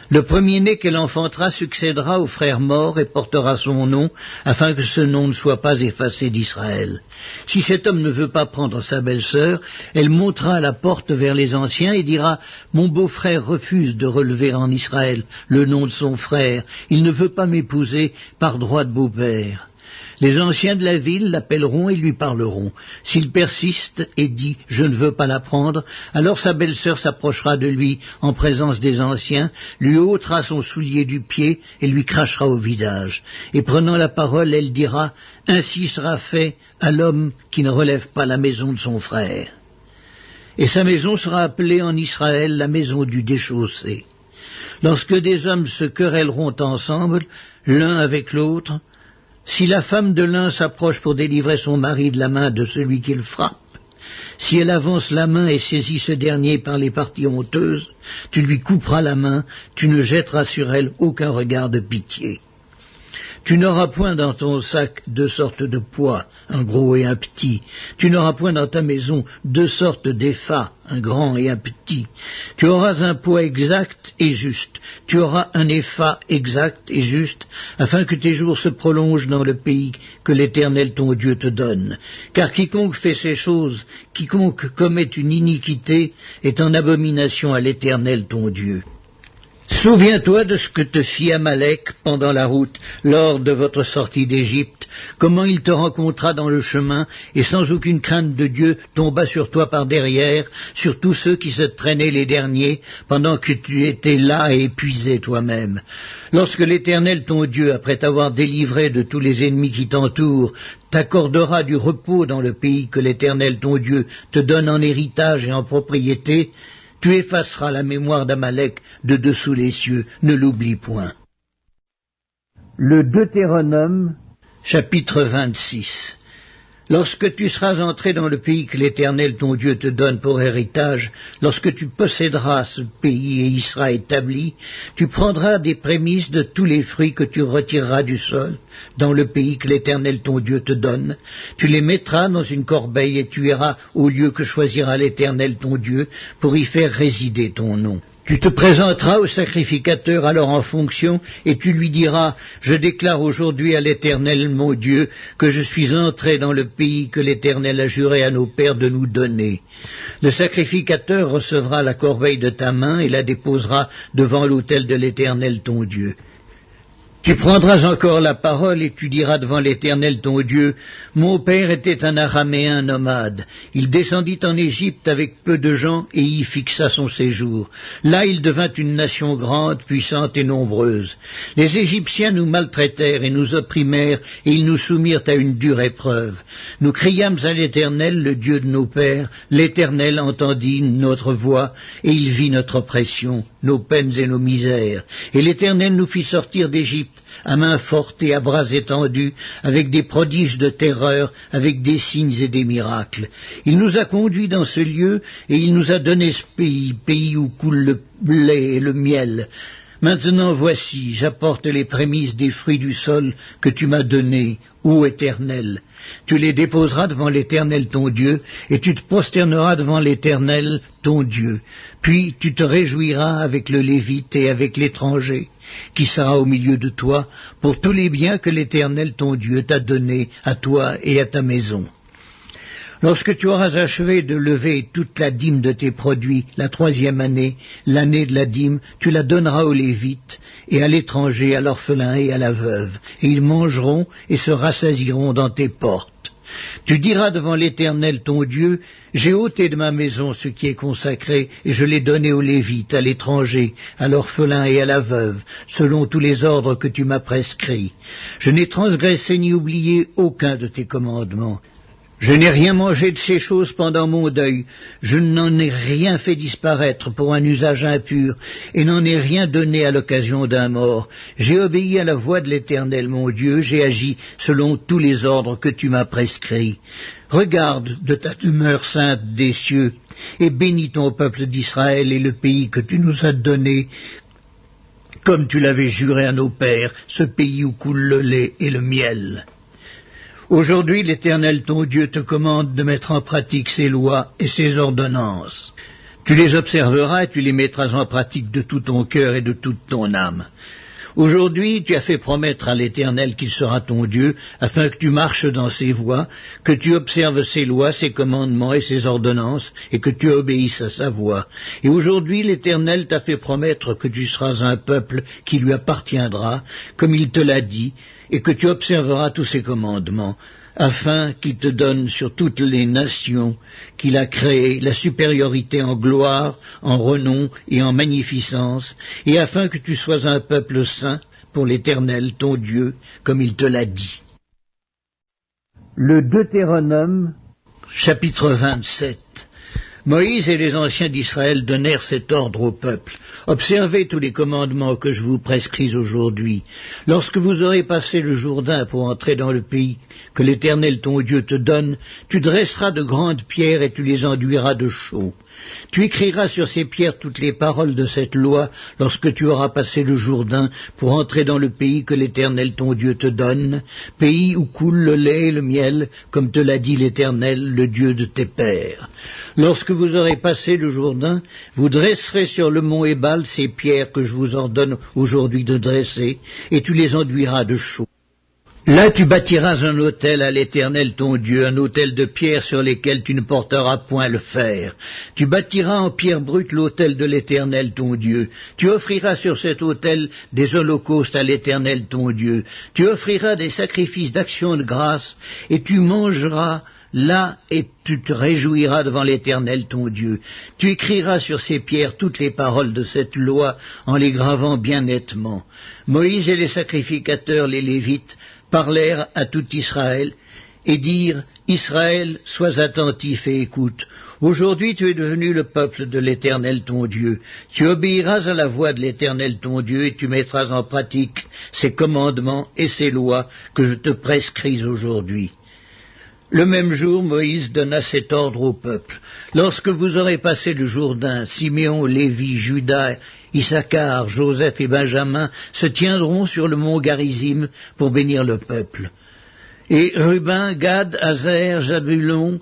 Le premier-né qu'elle enfantera succédera au frère mort et portera son nom, afin que ce nom ne soit pas effacé d'Israël. Si cet homme ne veut pas prendre sa belle-sœur, elle montera à la porte vers les anciens et dira « Mon beau-frère refuse de relever en Israël le nom de son frère, il ne veut pas m'épouser par droit de beau-père. » Les anciens de la ville l'appelleront et lui parleront. S'il persiste et dit « Je ne veux pas la prendre », alors sa belle-sœur s'approchera de lui en présence des anciens, lui ôtera son soulier du pied et lui crachera au visage. Et prenant la parole, elle dira « Ainsi sera fait à l'homme qui ne relève pas la maison de son frère. » Et sa maison sera appelée en Israël la maison du déchaussé. Lorsque des hommes se querelleront ensemble, l'un avec l'autre, si la femme de l'un s'approche pour délivrer son mari de la main de celui qui le frappe, si elle avance la main et saisit ce dernier par les parties honteuses, tu lui couperas la main, tu ne jetteras sur elle aucun regard de pitié. Tu n'auras point dans ton sac deux sortes de poids, un gros et un petit. Tu n'auras point dans ta maison deux sortes d'effats, un grand et un petit. Tu auras un poids exact et juste. Tu auras un épha exact et juste, afin que tes jours se prolongent dans le pays que l'Éternel ton Dieu te donne. Car quiconque fait ces choses, quiconque commet une iniquité, est en abomination à l'Éternel ton Dieu. Souviens-toi de ce que te fit Amalek pendant la route, lors de votre sortie d'Égypte, comment il te rencontra dans le chemin, et sans aucune crainte de Dieu tomba sur toi par derrière, sur tous ceux qui se traînaient les derniers, pendant que tu étais là et épuisé toi-même. Lorsque l'Éternel ton Dieu, après t'avoir délivré de tous les ennemis qui t'entourent, t'accordera du repos dans le pays que l'Éternel ton Dieu te donne en héritage et en propriété, tu effaceras la mémoire d'Amalek de dessous les cieux, ne l'oublie point. Le Deutéronome, chapitre 26. Lorsque tu seras entré dans le pays que l'Éternel ton Dieu te donne pour héritage, lorsque tu posséderas ce pays et y sera établi, tu prendras des prémices de tous les fruits que tu retireras du sol, dans le pays que l'Éternel ton Dieu te donne. Tu les mettras dans une corbeille et tu iras au lieu que choisira l'Éternel ton Dieu pour y faire résider ton nom. Tu te présenteras au sacrificateur alors en fonction, et tu lui diras, « Je déclare aujourd'hui à l'Éternel mon Dieu que je suis entré dans le pays que l'Éternel a juré à nos pères de nous donner. » Le sacrificateur recevra la corbeille de ta main et la déposera devant l'autel de l'Éternel ton Dieu. Tu prendras encore la parole et tu diras devant l'Éternel ton Dieu, « Mon père était un Araméen nomade. Il descendit en Égypte avec peu de gens et y fixa son séjour. Là il devint une nation grande, puissante et nombreuse. Les Égyptiens nous maltraitèrent et nous opprimèrent et ils nous soumirent à une dure épreuve. Nous criâmes à l'Éternel, le Dieu de nos pères. L'Éternel entendit notre voix et il vit notre oppression, nos peines et nos misères. Et l'Éternel nous fit sortir d'Égypte à main forte et à bras étendus, avec des prodiges de terreur, avec des signes et des miracles. Il nous a conduits dans ce lieu, et il nous a donné ce pays où coule le lait et le miel. Maintenant voici, j'apporte les prémices des fruits du sol que tu m'as donnés, ô Éternel. Tu les déposeras devant l'Éternel ton Dieu, et tu te prosterneras devant l'Éternel ton Dieu. Puis tu te réjouiras avec le Lévite et avec l'étranger, qui sera au milieu de toi, pour tous les biens que l'Éternel ton Dieu t'a donnés à toi et à ta maison. Lorsque tu auras achevé de lever toute la dîme de tes produits, la 3e année, l'année de la dîme, tu la donneras aux Lévites, et à l'étranger, à l'orphelin et à la veuve, et ils mangeront et se rassasieront dans tes portes. Tu diras devant l'Éternel ton Dieu, j'ai ôté de ma maison ce qui est consacré, et je l'ai donné aux Lévites, à l'étranger, à l'orphelin et à la veuve, selon tous les ordres que tu m'as prescrits. Je n'ai transgressé ni oublié aucun de tes commandements. Je n'ai rien mangé de ces choses pendant mon deuil, je n'en ai rien fait disparaître pour un usage impur, et n'en ai rien donné à l'occasion d'un mort. J'ai obéi à la voix de l'Éternel mon Dieu, j'ai agi selon tous les ordres que tu m'as prescrits. Regarde de ta demeure sainte des cieux, et bénis ton peuple d'Israël et le pays que tu nous as donné, comme tu l'avais juré à nos pères, ce pays où coule le lait et le miel. Aujourd'hui, l'Éternel ton Dieu te commande de mettre en pratique ses lois et ses ordonnances. Tu les observeras et tu les mettras en pratique de tout ton cœur et de toute ton âme. Aujourd'hui, tu as fait promettre à l'Éternel qu'il sera ton Dieu, afin que tu marches dans ses voies, que tu observes ses lois, ses commandements et ses ordonnances, et que tu obéisses à sa voix. Et aujourd'hui, l'Éternel t'a fait promettre que tu seras un peuple qui lui appartiendra, comme il te l'a dit, et que tu observeras tous ses commandements, afin qu'il te donne sur toutes les nations qu'il a créées la supériorité en gloire, en renom et en magnificence, et afin que tu sois un peuple saint pour l'Éternel ton Dieu, comme il te l'a dit. Le Deutéronome, chapitre 27. Moïse et les anciens d'Israël donnèrent cet ordre au peuple. Observez tous les commandements que je vous prescris aujourd'hui. Lorsque vous aurez passé le Jourdain pour entrer dans le pays que l'Éternel ton Dieu te donne, tu dresseras de grandes pierres et tu les enduiras de chaux. Tu écriras sur ces pierres toutes les paroles de cette loi lorsque tu auras passé le Jourdain pour entrer dans le pays que l'Éternel ton Dieu te donne, pays où coule le lait et le miel, comme te l'a dit l'Éternel, le Dieu de tes pères. Lorsque vous aurez passé le Jourdain, vous dresserez sur le mont Ébal ces pierres que je vous ordonne aujourd'hui de dresser, et tu les enduiras de chaux. Là tu bâtiras un autel à l'Éternel ton Dieu, un autel de pierres sur lesquelles tu ne porteras point le fer. Tu bâtiras en pierre brute l'autel de l'Éternel ton Dieu. Tu offriras sur cet autel des holocaustes à l'Éternel ton Dieu. Tu offriras des sacrifices d'action de grâce, et tu mangeras là, et tu te réjouiras devant l'Éternel ton Dieu. Tu écriras sur ces pierres toutes les paroles de cette loi, en les gravant bien nettement. Moïse et les sacrificateurs, les Lévites, parlèrent à tout Israël, et dirent, Israël, sois attentif et écoute. Aujourd'hui tu es devenu le peuple de l'Éternel ton Dieu. Tu obéiras à la voix de l'Éternel ton Dieu, et tu mettras en pratique ses commandements et ses lois que je te prescris aujourd'hui. Le même jour, Moïse donna cet ordre au peuple. Lorsque vous aurez passé le Jourdain, Siméon, Lévi, Juda, Issachar, Joseph et Benjamin se tiendront sur le mont Garizim pour bénir le peuple. Et Ruben, Gad, Aser, Zabulon,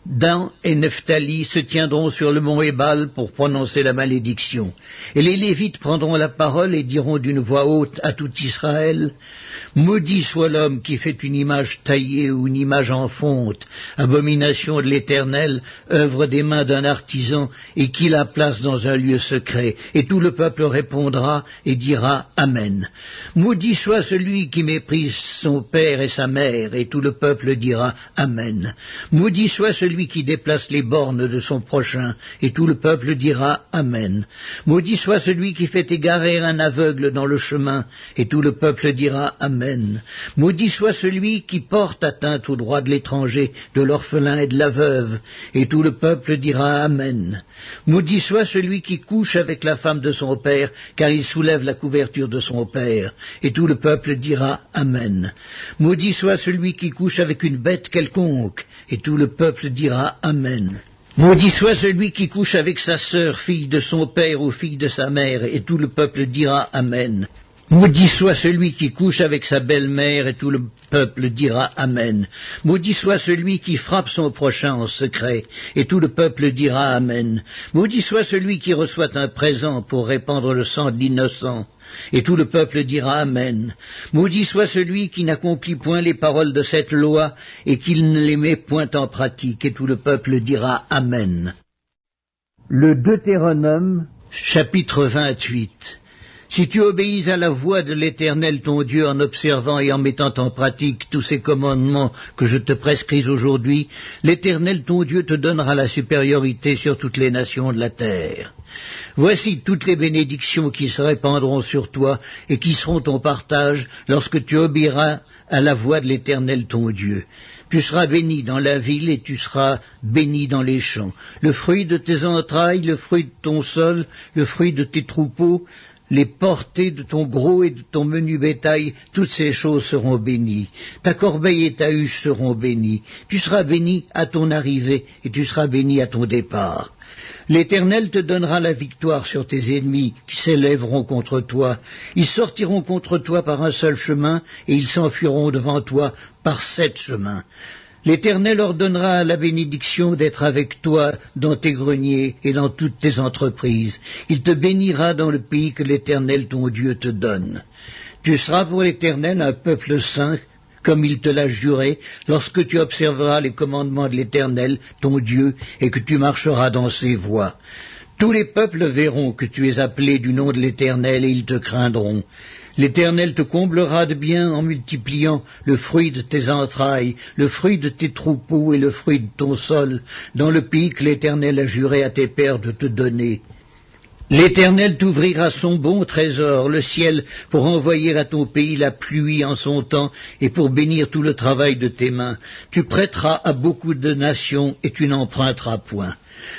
Dan et Nephtali se tiendront sur le mont Ébal pour prononcer la malédiction. Et les Lévites prendront la parole et diront d'une voix haute à tout Israël, maudit soit l'homme qui fait une image taillée ou une image en fonte, abomination de l'Éternel, œuvre des mains d'un artisan, et qui la place dans un lieu secret. Et tout le peuple répondra et dira Amen. Maudit soit celui qui méprise son père et sa mère, et tout le peuple dira Amen. Maudit soit celui qui déplace les bornes de son prochain, et tout le peuple dira Amen. Maudit soit celui qui fait égarer un aveugle dans le chemin, et tout le peuple dira Amen. Maudit soit celui qui porte atteinte aux droits de l'étranger, de l'orphelin et de la veuve, et tout le peuple dira Amen. Maudit soit celui qui couche avec la femme de son père, car il soulève la couverture de son père, et tout le peuple dira Amen. Maudit soit celui qui couche avec une bête quelconque, et tout le peuple dira Amen. Maudit soit celui qui couche avec sa sœur, fille de son père ou fille de sa mère, et tout le peuple dira Amen. Maudit soit celui qui couche avec sa belle-mère, et tout le peuple dira Amen. Maudit soit celui qui frappe son prochain en secret, et tout le peuple dira Amen. Maudit soit celui qui reçoit un présent pour répandre le sang de l'innocent, et tout le peuple dira Amen. Maudit soit celui qui n'accomplit point les paroles de cette loi, et qui ne les met point en pratique, et tout le peuple dira Amen. Le Deutéronome, chapitre 28. Si tu obéis à la voix de l'Éternel ton Dieu en observant et en mettant en pratique tous ces commandements que je te prescris aujourd'hui, l'Éternel ton Dieu te donnera la supériorité sur toutes les nations de la terre. Voici toutes les bénédictions qui se répandront sur toi et qui seront ton partage lorsque tu obéiras à la voix de l'Éternel ton Dieu. Tu seras béni dans la ville et tu seras béni dans les champs. Le fruit de tes entrailles, le fruit de ton sol, le fruit de tes troupeaux, les portées de ton gros et de ton menu bétail, toutes ces choses seront bénies. Ta corbeille et ta huche seront bénies. Tu seras béni à ton arrivée et tu seras béni à ton départ. L'Éternel te donnera la victoire sur tes ennemis qui s'élèveront contre toi. Ils sortiront contre toi par un seul chemin et ils s'enfuiront devant toi par 7 chemins. L'Éternel ordonnera la bénédiction d'être avec toi dans tes greniers et dans toutes tes entreprises. Il te bénira dans le pays que l'Éternel ton Dieu te donne. Tu seras pour l'Éternel un peuple saint, comme il te l'a juré, lorsque tu observeras les commandements de l'Éternel ton Dieu et que tu marcheras dans ses voies. Tous les peuples verront que tu es appelé du nom de l'Éternel et ils te craindront. L'Éternel te comblera de bien en multipliant le fruit de tes entrailles, le fruit de tes troupeaux et le fruit de ton sol, dans le pays que l'Éternel a juré à tes pères de te donner. L'Éternel t'ouvrira son bon trésor, le ciel, pour envoyer à ton pays la pluie en son temps et pour bénir tout le travail de tes mains. Tu prêteras à beaucoup de nations et tu n'emprunteras point.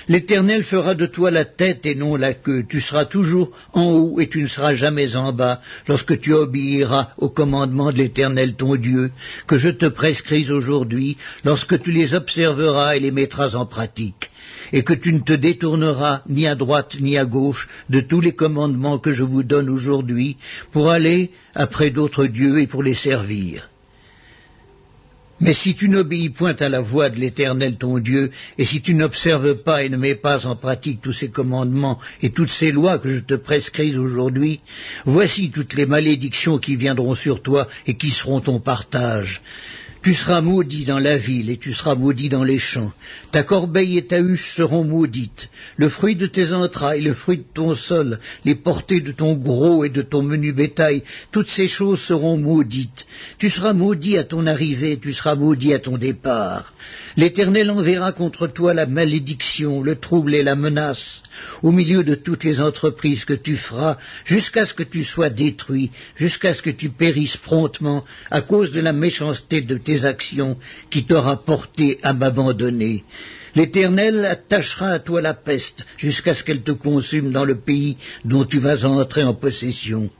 L'Éternel fera de toi la tête et non la queue. Tu seras toujours en haut et tu ne seras jamais en bas, lorsque tu obéiras aux commandements de l'Éternel ton Dieu, que je te prescris aujourd'hui, lorsque tu les observeras et les mettras en pratique, et que tu ne te détourneras ni à droite ni à gauche de tous les commandements que je vous donne aujourd'hui, pour aller après d'autres dieux et pour les servir. Mais si tu n'obéis point à la voix de l'Éternel ton Dieu, et si tu n'observes pas et ne mets pas en pratique tous ces commandements et toutes ces lois que je te prescris aujourd'hui, voici toutes les malédictions qui viendront sur toi et qui seront ton partage. Tu seras maudit dans la ville et tu seras maudit dans les champs. Ta corbeille et ta huche seront maudites. Le fruit de tes entrailles, le fruit de ton sol, les portées de ton gros et de ton menu bétail, toutes ces choses seront maudites. Tu seras maudit à ton arrivée, tu seras maudit à ton départ. L'Éternel enverra contre toi la malédiction, le trouble et la menace, au milieu de toutes les entreprises que tu feras, jusqu'à ce que tu sois détruit, jusqu'à ce que tu périsses promptement, à cause de la méchanceté de tes actions qui t'aura porté à m'abandonner. L'Éternel attachera à toi la peste, jusqu'à ce qu'elle te consume dans le pays dont tu vas entrer en possession.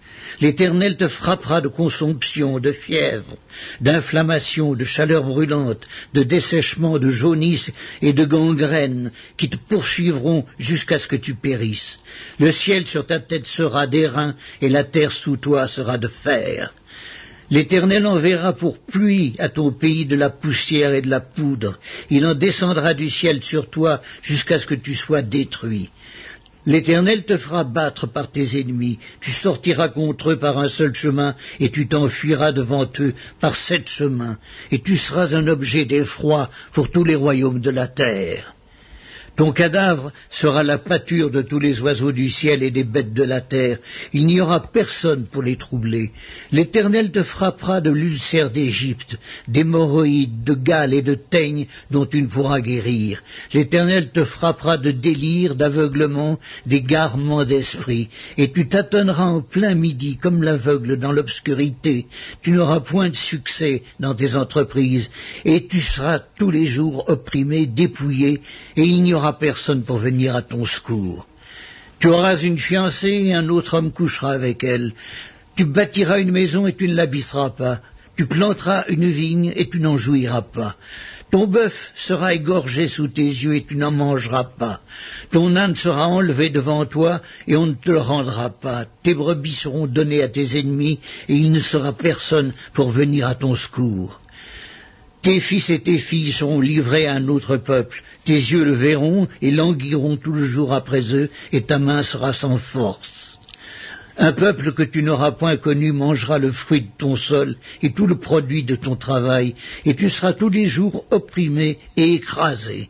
L'Éternel te frappera de consomption, de fièvre, d'inflammation, de chaleur brûlante, de dessèchement, de jaunisse et de gangrène, qui te poursuivront jusqu'à ce que tu périsses. Le ciel sur ta tête sera d'airain, et la terre sous toi sera de fer. L'Éternel enverra pour pluie à ton pays de la poussière et de la poudre. Il en descendra du ciel sur toi jusqu'à ce que tu sois détruit. L'Éternel te fera battre par tes ennemis, tu sortiras contre eux par un seul chemin, et tu t'enfuiras devant eux par 7 chemins, et tu seras un objet d'effroi pour tous les royaumes de la terre. Ton cadavre sera la pâture de tous les oiseaux du ciel et des bêtes de la terre. Il n'y aura personne pour les troubler. L'Éternel te frappera de l'ulcère d'Égypte, d'hémorroïdes, de gale et de teigne dont tu ne pourras guérir. L'Éternel te frappera de délire, d'aveuglement, d'égarement d'esprit. Et tu tâtonneras en plein midi comme l'aveugle dans l'obscurité. Tu n'auras point de succès dans tes entreprises. Et tu seras tous les jours opprimé, dépouillé, et il n'y aura personne pour venir à ton secours. Tu auras une fiancée et un autre homme couchera avec elle. Tu bâtiras une maison et tu ne l'habiteras pas. Tu planteras une vigne et tu n'en jouiras pas. Ton bœuf sera égorgé sous tes yeux et tu n'en mangeras pas. Ton âne sera enlevé devant toi et on ne te le rendra pas. Tes brebis seront données à tes ennemis et il ne sera personne pour venir à ton secours. Tes fils et tes filles seront livrés à un autre peuple. Tes yeux le verront et languiront tout le jour après eux, et ta main sera sans force. Un peuple que tu n'auras point connu mangera le fruit de ton sol et tout le produit de ton travail, et tu seras tous les jours opprimé et écrasé.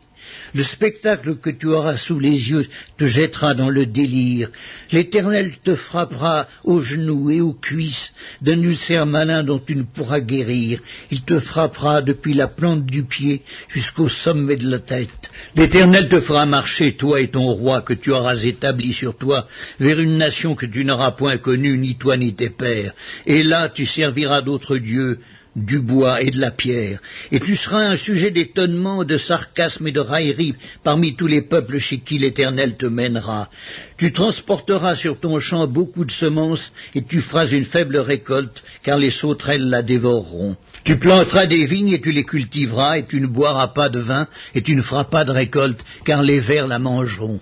Le spectacle que tu auras sous les yeux te jettera dans le délire. L'Éternel te frappera aux genoux et aux cuisses d'un ulcère malin dont tu ne pourras guérir. Il te frappera depuis la plante du pied jusqu'au sommet de la tête. L'Éternel te fera marcher, toi et ton roi que tu auras établi sur toi, vers une nation que tu n'auras point connue, ni toi ni tes pères. Et là tu serviras d'autres dieux, du bois et de la pierre, et tu seras un sujet d'étonnement, de sarcasme et de raillerie parmi tous les peuples chez qui l'Éternel te mènera. Tu transporteras sur ton champ beaucoup de semences, et tu feras une faible récolte, car les sauterelles la dévoreront. Tu planteras des vignes et tu les cultiveras, et tu ne boiras pas de vin, et tu ne feras pas de récolte, car les vers la mangeront.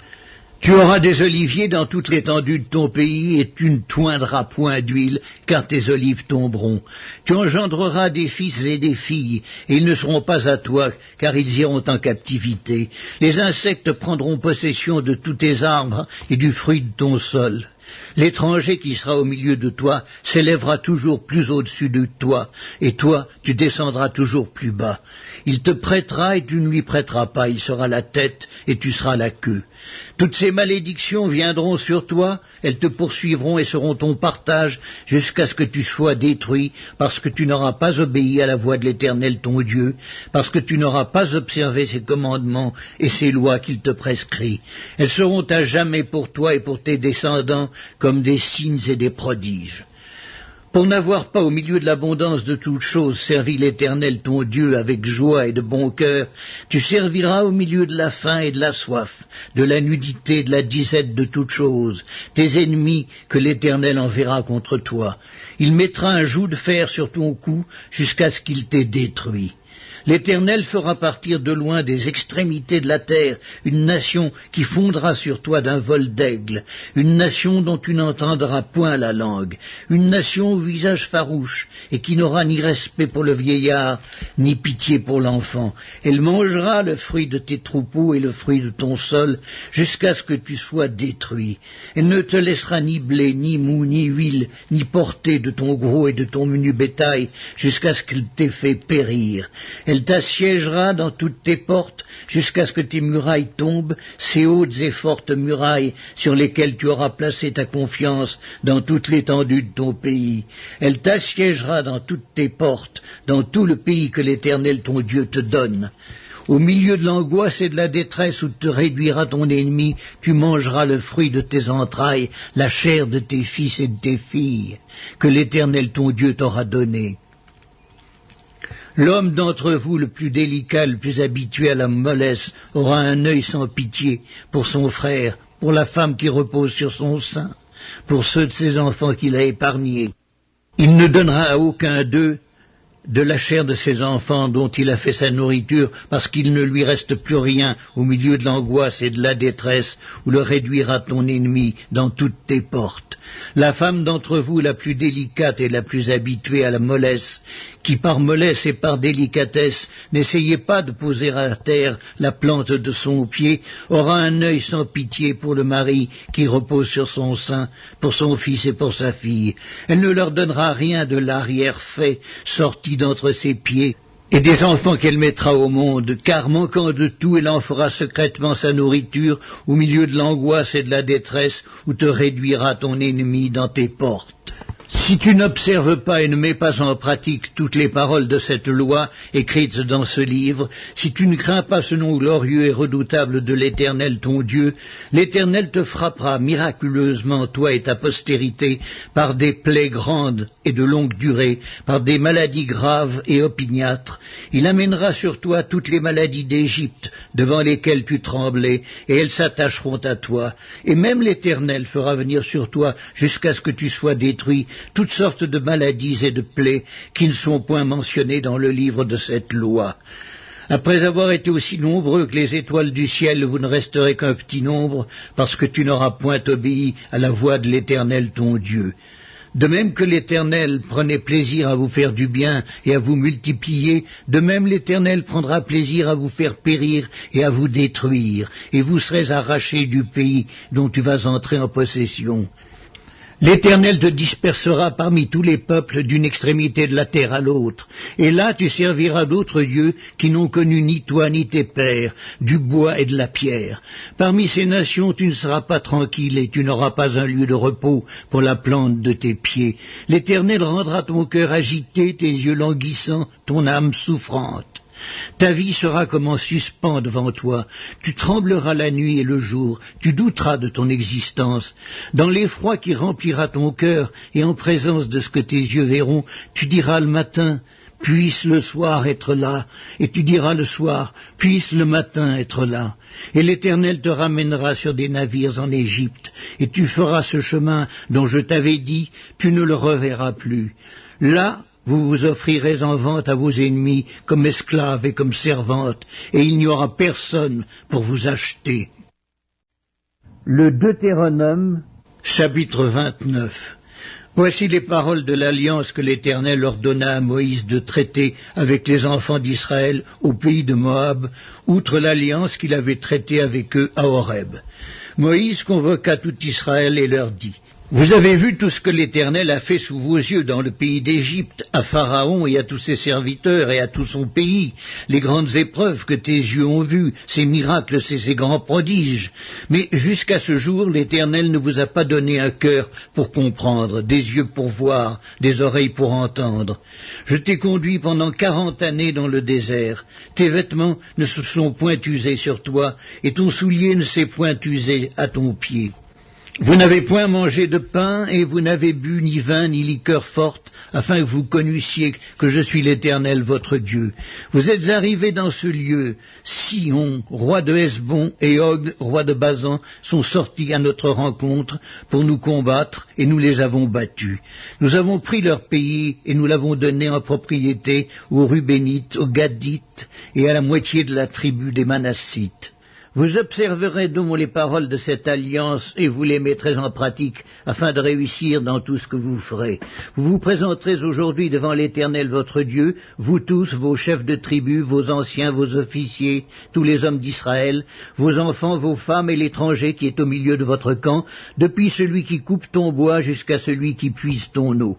Tu auras des oliviers dans toute l'étendue de ton pays, et tu ne toindras point d'huile, car tes olives tomberont. Tu engendreras des fils et des filles, et ils ne seront pas à toi, car ils iront en captivité. Les insectes prendront possession de tous tes arbres et du fruit de ton sol. L'étranger qui sera au milieu de toi s'élèvera toujours plus au-dessus de toi, et toi, tu descendras toujours plus bas. Il te prêtera et tu ne lui prêteras pas, il sera la tête et tu seras la queue. Toutes ces malédictions viendront sur toi, elles te poursuivront et seront ton partage jusqu'à ce que tu sois détruit, parce que tu n'auras pas obéi à la voix de l'Éternel ton Dieu, parce que tu n'auras pas observé ses commandements et ses lois qu'il te prescrit. Elles seront à jamais pour toi et pour tes descendants comme des signes et des prodiges. Pour n'avoir pas au milieu de l'abondance de toutes choses servi l'Éternel ton Dieu avec joie et de bon cœur, tu serviras au milieu de la faim et de la soif, de la nudité, de la disette de toutes choses, tes ennemis que l'Éternel enverra contre toi. Il mettra un joug de fer sur ton cou jusqu'à ce qu'il t'ait détruit. L'Éternel fera partir de loin des extrémités de la terre une nation qui fondra sur toi d'un vol d'aigle, une nation dont tu n'entendras point la langue, une nation au visage farouche et qui n'aura ni respect pour le vieillard, ni pitié pour l'enfant. Elle mangera le fruit de tes troupeaux et le fruit de ton sol jusqu'à ce que tu sois détruit. Elle ne te laissera ni blé, ni mou, ni huile, ni portée de ton gros et de ton menu bétail jusqu'à ce qu'elle t'ait fait périr. Elle t'assiégera dans toutes tes portes jusqu'à ce que tes murailles tombent, ces hautes et fortes murailles sur lesquelles tu auras placé ta confiance dans toute l'étendue de ton pays. Elle t'assiégera dans toutes tes portes, dans tout le pays que l'Éternel ton Dieu te donne. Au milieu de l'angoisse et de la détresse où te réduira ton ennemi, tu mangeras le fruit de tes entrailles, la chair de tes fils et de tes filles, que l'Éternel ton Dieu t'aura donné. L'homme d'entre vous le plus délicat, le plus habitué à la mollesse, aura un œil sans pitié pour son frère, pour la femme qui repose sur son sein, pour ceux de ses enfants qu'il a épargnés. Il ne donnera à aucun d'eux de la chair de ses enfants dont il a fait sa nourriture, parce qu'il ne lui reste plus rien au milieu de l'angoisse et de la détresse, où le réduira ton ennemi dans toutes tes portes. La femme d'entre vous la plus délicate et la plus habituée à la mollesse, qui par mollesse et par délicatesse n'essayez pas de poser à terre la plante de son pied, aura un œil sans pitié pour le mari qui repose sur son sein, pour son fils et pour sa fille. Elle ne leur donnera rien de l'arrière-fait sorti d'entre ses pieds, et des enfants qu'elle mettra au monde, car manquant de tout, elle en fera secrètement sa nourriture au milieu de l'angoisse et de la détresse où te réduira ton ennemi dans tes portes. Si tu n'observes pas et ne mets pas en pratique toutes les paroles de cette loi écrites dans ce livre, si tu ne crains pas ce nom glorieux et redoutable de l'Éternel ton Dieu, l'Éternel te frappera miraculeusement, toi et ta postérité, par des plaies grandes et de longue durée, par des maladies graves et opiniâtres. Il amènera sur toi toutes les maladies d'Égypte, devant lesquelles tu tremblais, et elles s'attacheront à toi. Et même l'Éternel fera venir sur toi, jusqu'à ce que tu sois détruit, toutes sortes de maladies et de plaies qui ne sont point mentionnées dans le livre de cette loi. Après avoir été aussi nombreux que les étoiles du ciel, vous ne resterez qu'un petit nombre, parce que tu n'auras point obéi à la voix de l'Éternel ton Dieu. De même que l'Éternel prenait plaisir à vous faire du bien et à vous multiplier, de même l'Éternel prendra plaisir à vous faire périr et à vous détruire, et vous serez arrachés du pays dont tu vas entrer en possession. L'Éternel te dispersera parmi tous les peuples d'une extrémité de la terre à l'autre, et là tu serviras d'autres dieux qui n'ont connu ni toi ni tes pères, du bois et de la pierre. Parmi ces nations tu ne seras pas tranquille et tu n'auras pas un lieu de repos pour la plante de tes pieds. L'Éternel rendra ton cœur agité, tes yeux languissants, ton âme souffrante. Ta vie sera comme en suspens devant toi, tu trembleras la nuit et le jour, tu douteras de ton existence. Dans l'effroi qui remplira ton cœur et en présence de ce que tes yeux verront, tu diras le matin, puisse le soir être là, et tu diras le soir, puisse le matin être là. Et l'Éternel te ramènera sur des navires en Égypte, et tu feras ce chemin dont je t'avais dit, tu ne le reverras plus. Là, vous vous offrirez en vente à vos ennemis comme esclaves et comme servantes, et il n'y aura personne pour vous acheter. Le Deutéronome, chapitre 29. Voici les paroles de l'alliance que l'Éternel ordonna à Moïse de traiter avec les enfants d'Israël au pays de Moab, outre l'alliance qu'il avait traitée avec eux à Horeb. Moïse convoqua tout Israël et leur dit: Vous avez vu tout ce que l'Éternel a fait sous vos yeux dans le pays d'Égypte, à Pharaon et à tous ses serviteurs et à tout son pays, les grandes épreuves que tes yeux ont vues, ces miracles, ces grands prodiges. Mais jusqu'à ce jour, l'Éternel ne vous a pas donné un cœur pour comprendre, des yeux pour voir, des oreilles pour entendre. Je t'ai conduit pendant 40 années dans le désert. Tes vêtements ne se sont point usés sur toi, et ton soulier ne s'est point usé à ton pied. Vous n'avez point mangé de pain, et vous n'avez bu ni vin, ni liqueur forte, afin que vous connussiez que je suis l'Éternel votre Dieu. Vous êtes arrivés dans ce lieu. Sihon, roi de Hesbon, et Og, roi de Basan, sont sortis à notre rencontre pour nous combattre, et nous les avons battus. Nous avons pris leur pays, et nous l'avons donné en propriété aux Rubénites, aux Gadites, et à la moitié de la tribu des Manassites. Vous observerez donc les paroles de cette alliance et vous les mettrez en pratique afin de réussir dans tout ce que vous ferez. Vous vous présenterez aujourd'hui devant l'Éternel votre Dieu, vous tous, vos chefs de tribu, vos anciens, vos officiers, tous les hommes d'Israël, vos enfants, vos femmes et l'étranger qui est au milieu de votre camp, depuis celui qui coupe ton bois jusqu'à celui qui puise ton eau.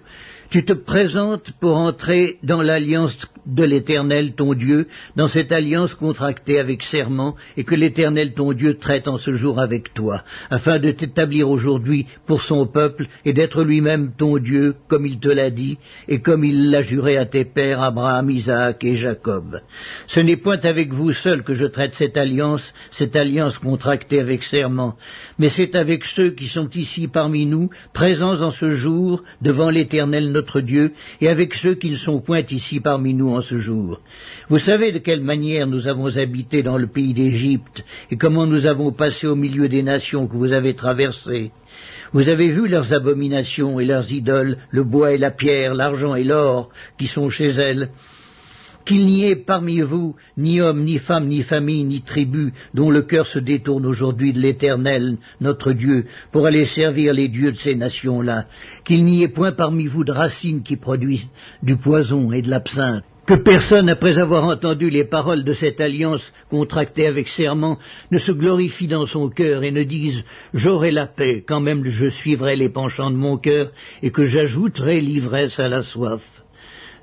Tu te présentes pour entrer dans l'alliance de l'Éternel ton Dieu, dans cette alliance contractée avec serment, et que l'Éternel ton Dieu traite en ce jour avec toi, afin de t'établir aujourd'hui pour son peuple, et d'être lui-même ton Dieu, comme il te l'a dit, et comme il l'a juré à tes pères Abraham, Isaac et Jacob. Ce n'est point avec vous seul que je traite cette alliance contractée avec serment, mais c'est avec ceux qui sont ici parmi nous, présents en ce jour, devant l'Éternel notre Dieu, et avec ceux qui ne sont point ici parmi nous en ce jour. Vous savez de quelle manière nous avons habité dans le pays d'Égypte, et comment nous avons passé au milieu des nations que vous avez traversées. Vous avez vu leurs abominations et leurs idoles, le bois et la pierre, l'argent et l'or, qui sont chez elles. Qu'il n'y ait parmi vous ni homme, ni femme, ni famille, ni tribu, dont le cœur se détourne aujourd'hui de l'Éternel, notre Dieu, pour aller servir les dieux de ces nations-là. Qu'il n'y ait point parmi vous de racines qui produisent du poison et de l'absinthe. Que personne, après avoir entendu les paroles de cette alliance contractée avec serment, ne se glorifie dans son cœur et ne dise « J'aurai la paix, quand même je suivrai les penchants de mon cœur, et que j'ajouterai l'ivresse à la soif. »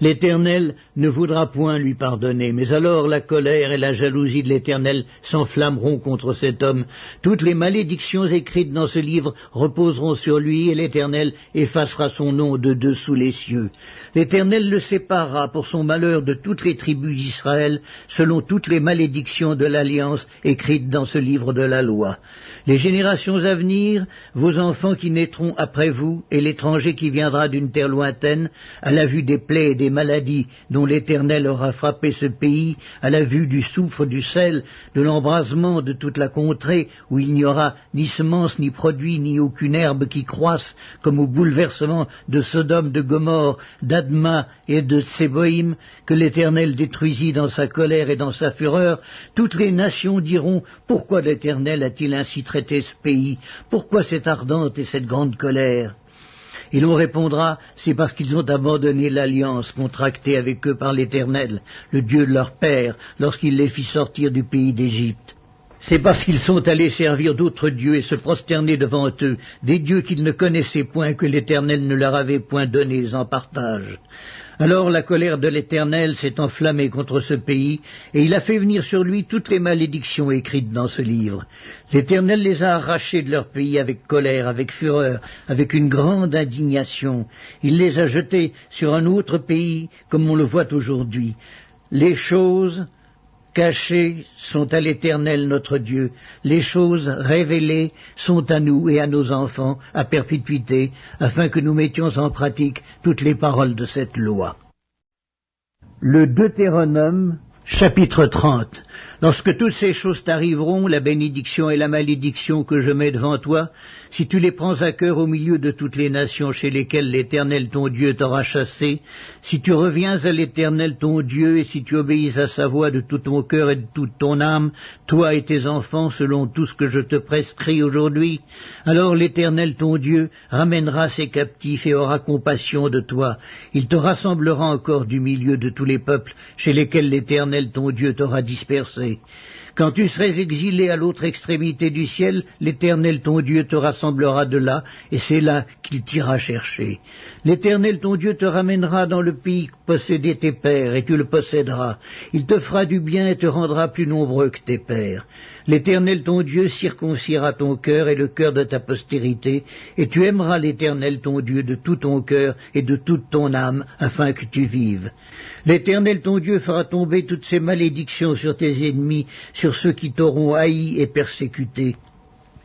L'Éternel ne voudra point lui pardonner, mais alors la colère et la jalousie de l'Éternel s'enflammeront contre cet homme. Toutes les malédictions écrites dans ce livre reposeront sur lui, et l'Éternel effacera son nom de dessous les cieux. L'Éternel le séparera pour son malheur de toutes les tribus d'Israël, selon toutes les malédictions de l'alliance écrites dans ce livre de la loi. Les générations à venir, vos enfants qui naîtront après vous, et l'étranger qui viendra d'une terre lointaine, à la vue des plaies et des maladies dont l'Éternel aura frappé ce pays, à la vue du soufre, du sel, de l'embrasement de toute la contrée, où il n'y aura ni semence, ni produit, ni aucune herbe qui croisse, comme au bouleversement de Sodome, de Gomorrhe, d'Adma et de Séboïm, que l'Éternel détruisit dans sa colère et dans sa fureur, toutes les nations diront « Pourquoi l'Éternel a-t-il ainsi traité ce pays? Pourquoi cette ardente et cette grande colère ?» Et l'on répondra, c'est parce qu'ils ont abandonné l'alliance contractée avec eux par l'Éternel, le Dieu de leur père, lorsqu'il les fit sortir du pays d'Égypte. C'est parce qu'ils sont allés servir d'autres dieux et se prosterner devant eux, des dieux qu'ils ne connaissaient point, que l'Éternel ne leur avait point donnés en partage. Alors la colère de l'Éternel s'est enflammée contre ce pays, et il a fait venir sur lui toutes les malédictions écrites dans ce livre. L'Éternel les a arrachés de leur pays avec colère, avec fureur, avec une grande indignation. Il les a jetés sur un autre pays, comme on le voit aujourd'hui. Les choses cachées sont à l'Éternel notre Dieu. Les choses révélées sont à nous et à nos enfants, à perpétuité, afin que nous mettions en pratique toutes les paroles de cette loi. Le Deutéronome, chapitre 30. Lorsque toutes ces choses t'arriveront, la bénédiction et la malédiction que je mets devant toi, si tu les prends à cœur au milieu de toutes les nations chez lesquelles l'Éternel ton Dieu t'aura chassé, si tu reviens à l'Éternel ton Dieu, et si tu obéis à sa voix de tout ton cœur et de toute ton âme, toi et tes enfants, selon tout ce que je te prescris aujourd'hui, alors l'Éternel ton Dieu ramènera ses captifs et aura compassion de toi. Il te rassemblera encore du milieu de tous les peuples chez lesquels l'Éternel ton Dieu t'aura dispersé. Quand tu serais exilé à l'autre extrémité du ciel, l'Éternel ton Dieu te rassemblera de là, et c'est là qu'il t'ira chercher. L'Éternel ton Dieu te ramènera dans le pays que possédaient tes pères, et tu le posséderas. Il te fera du bien et te rendra plus nombreux que tes pères. L'Éternel ton Dieu circoncira ton cœur et le cœur de ta postérité, et tu aimeras l'Éternel ton Dieu de tout ton cœur et de toute ton âme, afin que tu vives. L'Éternel ton Dieu fera tomber toutes ces malédictions sur tes ennemis, sur ceux qui t'auront haï et persécuté.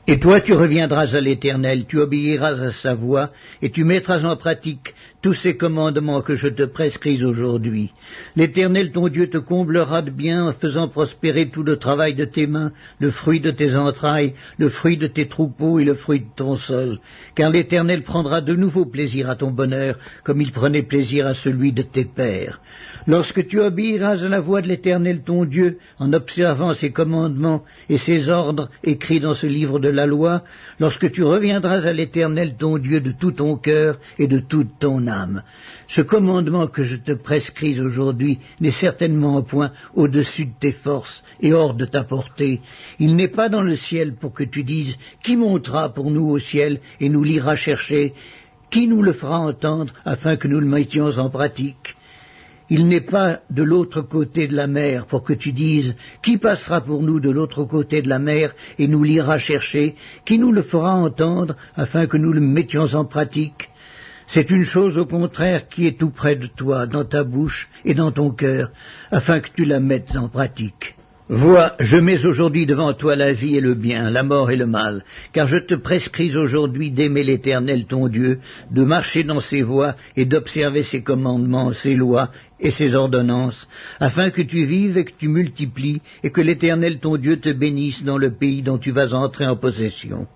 Et toi tu reviendras à l'Éternel, tu obéiras à sa voix, et tu mettras en pratique tous ces commandements que je te prescris aujourd'hui. L'Éternel ton Dieu te comblera de bien en faisant prospérer tout le travail de tes mains, le fruit de tes entrailles, le fruit de tes troupeaux et le fruit de ton sol. Car l'Éternel prendra de nouveau plaisir à ton bonheur, comme il prenait plaisir à celui de tes pères. Lorsque tu obéiras à la voix de l'Éternel ton Dieu, en observant ses commandements et ses ordres écrits dans ce livre de la loi, lorsque tu reviendras à l'Éternel ton Dieu de tout ton cœur et de toute ton âme. Ce commandement que je te prescris aujourd'hui n'est certainement point au-dessus de tes forces et hors de ta portée. Il n'est pas dans le ciel pour que tu dises « Qui montera pour nous au ciel et nous l'ira chercher ? Qui nous le fera entendre afin que nous le mettions en pratique ?» Il n'est pas de l'autre côté de la mer pour que tu dises « Qui passera pour nous de l'autre côté de la mer et nous l'ira chercher ? Qui nous le fera entendre afin que nous le mettions en pratique ?» C'est une chose au contraire qui est tout près de toi, dans ta bouche et dans ton cœur, afin que tu la mettes en pratique. Vois, je mets aujourd'hui devant toi la vie et le bien, la mort et le mal, car je te prescris aujourd'hui d'aimer l'Éternel ton Dieu, de marcher dans ses voies et d'observer ses commandements, ses lois et ses ordonnances, afin que tu vives et que tu multiplies, et que l'Éternel ton Dieu te bénisse dans le pays dont tu vas entrer en possession.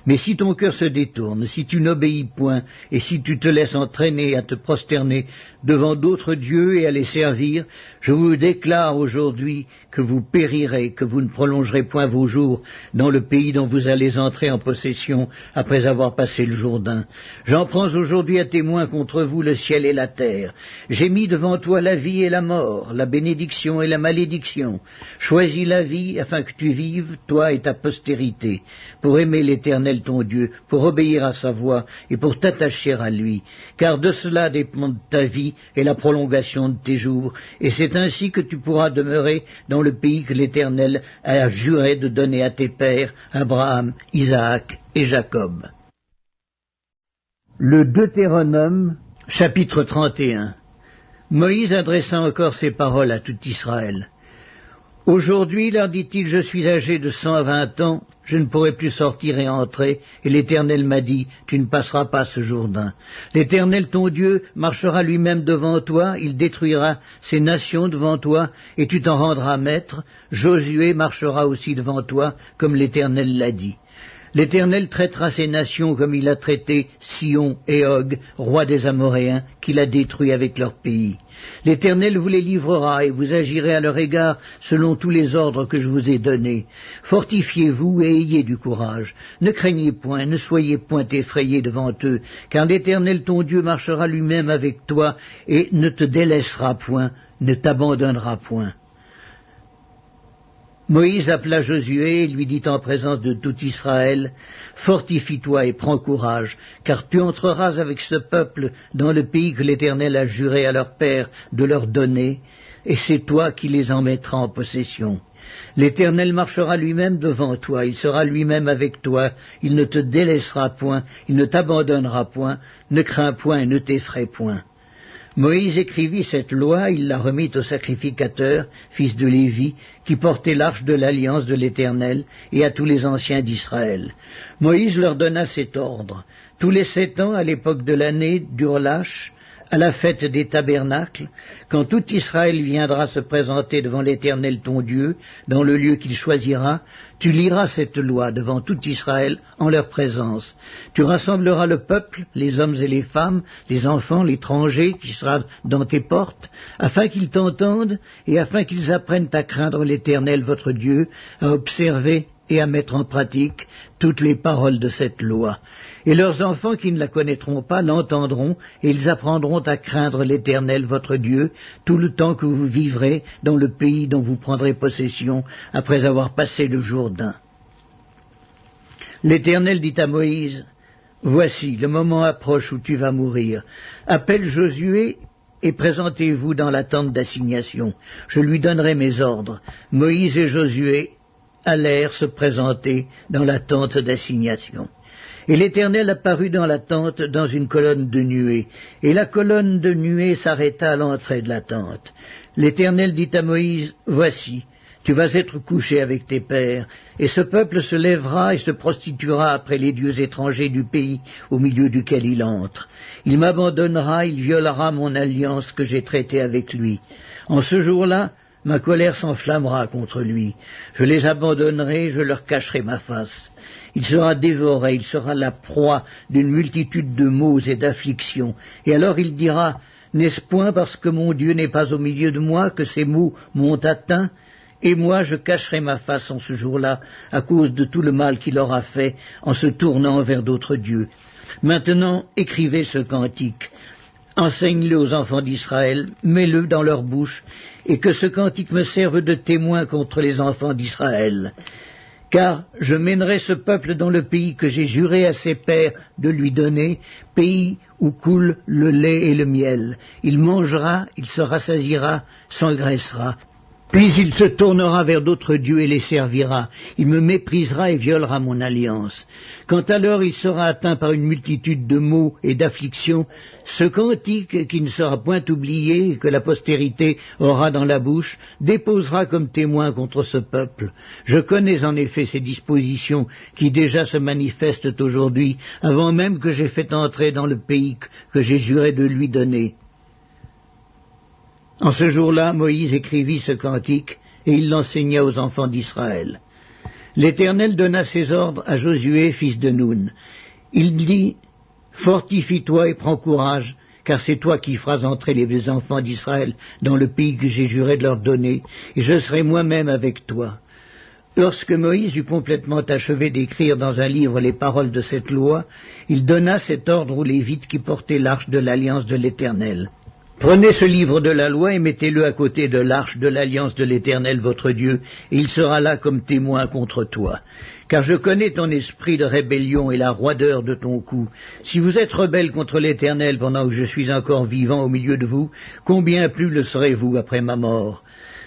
Mais si ton cœur se détourne, si tu n'obéis point, et si tu te laisses entraîner à te prosterner devant d'autres dieux et à les servir, je vous déclare aujourd'hui que vous périrez, que vous ne prolongerez point vos jours dans le pays dont vous allez entrer en possession après avoir passé le Jourdain. J'en prends aujourd'hui à témoin contre vous le ciel et la terre. J'ai mis devant toi la vie et la mort, la bénédiction et la malédiction. Choisis la vie afin que tu vives, toi et ta postérité, pour aimer l'Éternel ton Dieu, pour obéir à sa voix et pour t'attacher à lui, car de cela dépend ta vie et la prolongation de tes jours, et c'est ainsi que tu pourras demeurer dans le pays que l'Éternel a juré de donner à tes pères, Abraham, Isaac et Jacob. Le Deutéronome, chapitre 31. Moïse adressa encore ces paroles à tout Israël. Aujourd'hui, leur dit-il, je suis âgé de 120 ans, je ne pourrai plus sortir et entrer, et l'Éternel m'a dit, tu ne passeras pas ce Jourdain. L'Éternel ton Dieu marchera lui-même devant toi, il détruira ces nations devant toi, et tu t'en rendras maître. Josué marchera aussi devant toi, comme l'Éternel l'a dit. L'Éternel traitera ces nations comme il a traité Sion et Og, rois des Amoréens, qu'il a détruits avec leur pays. L'Éternel vous les livrera, et vous agirez à leur égard selon tous les ordres que je vous ai donnés. Fortifiez-vous et ayez du courage. Ne craignez point, ne soyez point effrayés devant eux, car l'Éternel ton Dieu marchera lui-même avec toi, et ne te délaissera point, ne t'abandonnera point. Moïse appela Josué et lui dit en présence de tout Israël, « Fortifie-toi et prends courage, car tu entreras avec ce peuple dans le pays que l'Éternel a juré à leur père de leur donner, et c'est toi qui les en mettras en possession. L'Éternel marchera lui-même devant toi, il sera lui-même avec toi, il ne te délaissera point, il ne t'abandonnera point, ne crains point et ne t'effraie point. » Moïse écrivit cette loi, il la remit au sacrificateur, fils de Lévi, qui portait l'arche de l'alliance de l'Éternel, et à tous les anciens d'Israël. Moïse leur donna cet ordre. Tous les 7 ans, à l'époque de l'année d'Urlache, à la fête des tabernacles, quand tout Israël viendra se présenter devant l'Éternel ton Dieu, dans le lieu qu'il choisira, tu liras cette loi devant tout Israël en leur présence. Tu rassembleras le peuple, les hommes et les femmes, les enfants, l'étranger qui sera dans tes portes, afin qu'ils t'entendent et afin qu'ils apprennent à craindre l'Éternel votre Dieu, à observer et à mettre en pratique toutes les paroles de cette loi. Et leurs enfants qui ne la connaîtront pas l'entendront, et ils apprendront à craindre l'Éternel votre Dieu tout le temps que vous vivrez dans le pays dont vous prendrez possession après avoir passé le Jourdain. L'Éternel dit à Moïse, « Voici, le moment approche où tu vas mourir. Appelle Josué et présentez-vous dans la tente d'assignation. Je lui donnerai mes ordres. » Moïse et Josué allèrent se présenter dans la tente d'assignation. Et l'Éternel apparut dans la tente dans une colonne de nuée, et la colonne de nuée s'arrêta à l'entrée de la tente. L'Éternel dit à Moïse, « Voici, tu vas être couché avec tes pères, et ce peuple se lèvera et se prostituera après les dieux étrangers du pays au milieu duquel il entre. Il m'abandonnera, il violera mon alliance que j'ai traitée avec lui. En ce jour-là, ma colère s'enflammera contre lui. Je les abandonnerai, je leur cacherai ma face. Il sera dévoré, il sera la proie d'une multitude de maux et d'afflictions. Et alors il dira, n'est-ce point parce que mon Dieu n'est pas au milieu de moi que ces maux m'ont atteint ? Et moi je cacherai ma face en ce jour-là à cause de tout le mal qu'il aura fait en se tournant vers d'autres dieux. Maintenant, écrivez ce cantique. Enseigne-le aux enfants d'Israël, mets-le dans leur bouche, et que ce cantique me serve de témoin contre les enfants d'Israël. Car je mènerai ce peuple dans le pays que j'ai juré à ses pères de lui donner, pays où coule le lait et le miel. Il mangera, il se rassasiera, s'engraissera. Puis il se tournera vers d'autres dieux et les servira. Il me méprisera et violera mon alliance. Quand alors il sera atteint par une multitude de maux et d'afflictions, ce cantique, qui ne sera point oublié, que la postérité aura dans la bouche, déposera comme témoin contre ce peuple. Je connais en effet ces dispositions qui déjà se manifestent aujourd'hui, avant même que j'aie fait entrer dans le pays que j'ai juré de lui donner. En ce jour-là, Moïse écrivit ce cantique, et il l'enseigna aux enfants d'Israël. L'Éternel donna ses ordres à Josué, fils de Nun. Il dit, « Fortifie-toi et prends courage, car c'est toi qui feras entrer les enfants d'Israël dans le pays que j'ai juré de leur donner, et je serai moi-même avec toi. » Lorsque Moïse eut complètement achevé d'écrire dans un livre les paroles de cette loi, il donna cet ordre aux Lévites qui portaient l'arche de l'alliance de l'Éternel. Prenez ce livre de la loi et mettez-le à côté de l'arche de l'alliance de l'Éternel votre Dieu, et il sera là comme témoin contre toi. Car je connais ton esprit de rébellion et la roideur de ton cou. Si vous êtes rebelle contre l'Éternel pendant que je suis encore vivant au milieu de vous, combien plus le serez-vous après ma mort ?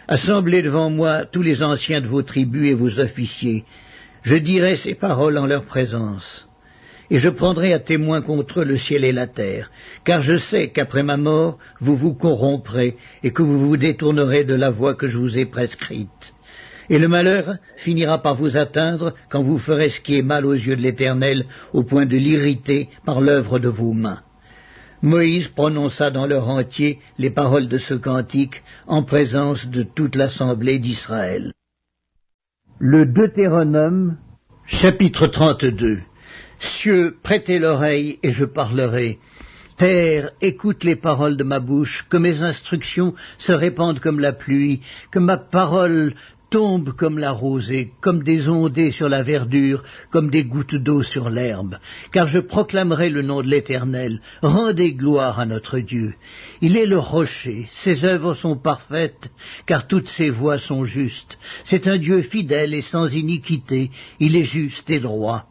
Assemblez devant moi tous les anciens de vos tribus et vos officiers. Je dirai ces paroles en leur présence. Et je prendrai à témoin contre eux le ciel et la terre, car je sais qu'après ma mort, vous vous corromprez et que vous vous détournerez de la voie que je vous ai prescrite. Et le malheur finira par vous atteindre quand vous ferez ce qui est mal aux yeux de l'Éternel, au point de l'irriter par l'œuvre de vos mains. » Moïse prononça dans leur entier les paroles de ce cantique en présence de toute l'assemblée d'Israël. Le Deutéronome, chapitre 32. Cieux, prêtez l'oreille et je parlerai. Terre, écoute les paroles de ma bouche, que mes instructions se répandent comme la pluie, que ma parole tombe comme la rosée, comme des ondées sur la verdure, comme des gouttes d'eau sur l'herbe. Car je proclamerai le nom de l'Éternel, rendez gloire à notre Dieu. Il est le rocher, ses œuvres sont parfaites, car toutes ses voies sont justes. C'est un Dieu fidèle et sans iniquité, il est juste et droit.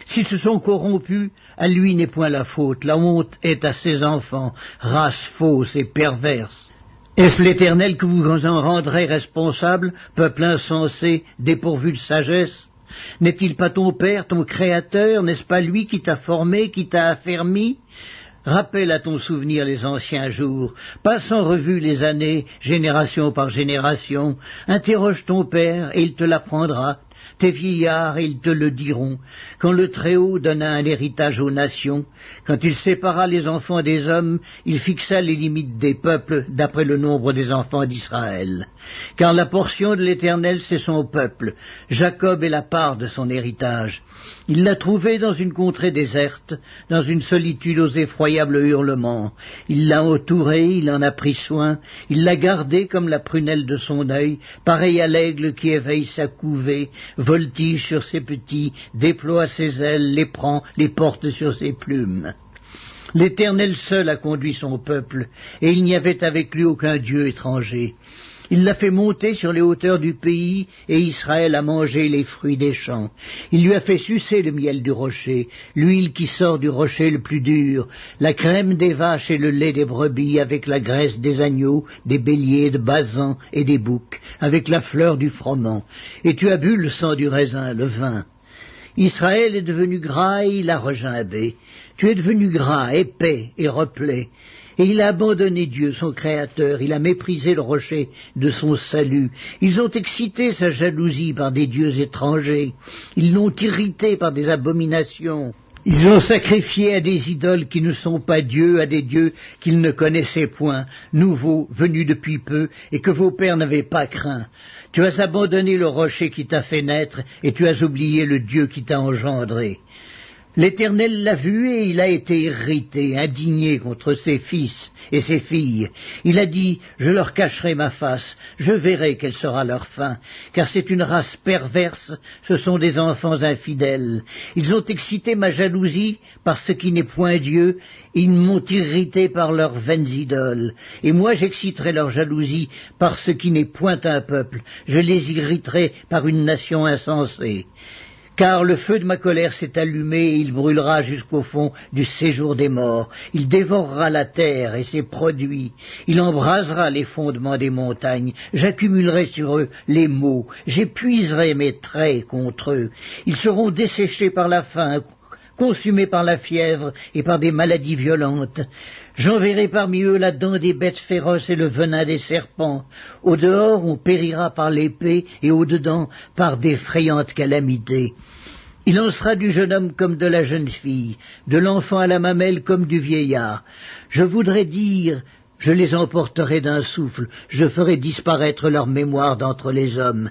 S'ils se sont corrompus, à lui n'est point la faute, la honte est à ses enfants, race fausse et perverse. Est-ce l'Éternel que vous en rendrez responsable, peuple insensé, dépourvu de sagesse? N'est-il pas ton Père, ton Créateur? N'est-ce pas lui qui t'a formé, qui t'a affermi? Rappelle à ton souvenir les anciens jours, passe en revue les années, génération par génération, interroge ton Père et il te l'apprendra. Tes vieillards, ils te le diront, quand le Très-Haut donna un héritage aux nations, quand il sépara les enfants des hommes, il fixa les limites des peuples d'après le nombre des enfants d'Israël. Car la portion de l'Éternel, c'est son peuple, Jacob est la part de son héritage. Il l'a trouvé dans une contrée déserte, dans une solitude aux effroyables hurlements. Il l'a entouré, il en a pris soin, il l'a gardé comme la prunelle de son œil, pareil à l'aigle qui éveille sa couvée, voltige sur ses petits, déploie ses ailes, les prend, les porte sur ses plumes. L'Éternel seul a conduit son peuple, et il n'y avait avec lui aucun dieu étranger. Il l'a fait monter sur les hauteurs du pays, et Israël a mangé les fruits des champs. Il lui a fait sucer le miel du rocher, l'huile qui sort du rocher le plus dur, la crème des vaches et le lait des brebis, avec la graisse des agneaux, des béliers, de basan et des boucs, avec la fleur du froment. Et tu as bu le sang du raisin, le vin. Israël est devenu gras et il a regimbé. Tu es devenu gras, épais et replé. Et il a abandonné Dieu, son Créateur, il a méprisé le rocher de son salut. Ils ont excité sa jalousie par des dieux étrangers. Ils l'ont irrité par des abominations. Ils ont sacrifié à des idoles qui ne sont pas dieux, à des dieux qu'ils ne connaissaient point, nouveaux, venus depuis peu, et que vos pères n'avaient pas craint. Tu as abandonné le rocher qui t'a fait naître, et tu as oublié le Dieu qui t'a engendré. L'Éternel l'a vu et il a été irrité, indigné contre ses fils et ses filles. Il a dit, je leur cacherai ma face, je verrai quelle sera leur fin, car c'est une race perverse, ce sont des enfants infidèles. Ils ont excité ma jalousie par ce qui n'est point Dieu, ils m'ont irrité par leurs vaines idoles. Et moi j'exciterai leur jalousie par ce qui n'est point un peuple, je les irriterai par une nation insensée. Car le feu de ma colère s'est allumé et il brûlera jusqu'au fond du séjour des morts. Il dévorera la terre et ses produits. Il embrasera les fondements des montagnes. J'accumulerai sur eux les maux. J'épuiserai mes traits contre eux. Ils seront desséchés par la faim, consumés par la fièvre et par des maladies violentes. J'enverrai parmi eux la dent des bêtes féroces et le venin des serpents. Au dehors, on périra par l'épée, et au dedans, par d'effrayantes calamités. Il en sera du jeune homme comme de la jeune fille, de l'enfant à la mamelle comme du vieillard. Je voudrais dire, je les emporterai d'un souffle, je ferai disparaître leur mémoire d'entre les hommes.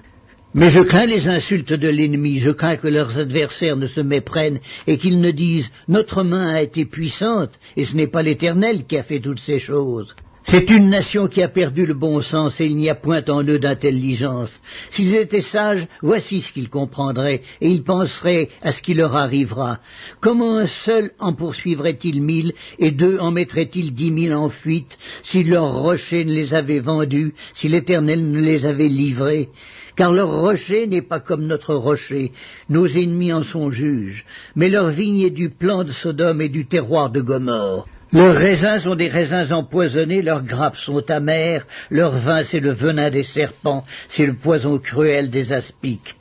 Mais je crains les insultes de l'ennemi, je crains que leurs adversaires ne se méprennent et qu'ils ne disent « Notre main a été puissante, et ce n'est pas l'Éternel qui a fait toutes ces choses. » C'est une nation qui a perdu le bon sens et il n'y a point en eux d'intelligence. S'ils étaient sages, voici ce qu'ils comprendraient et ils penseraient à ce qui leur arrivera. Comment un seul en poursuivrait-il 1000 et deux en mettrait-il 10 000 en fuite si leur rocher ne les avait vendus, si l'Éternel ne les avait livrés? Car leur rocher n'est pas comme notre rocher, nos ennemis en sont juges, mais leur vigne est du plan de Sodome et du terroir de Gomorrhe. Leurs raisins sont des raisins empoisonnés, leurs grappes sont amères, leur vin c'est le venin des serpents, c'est le poison cruel des aspics.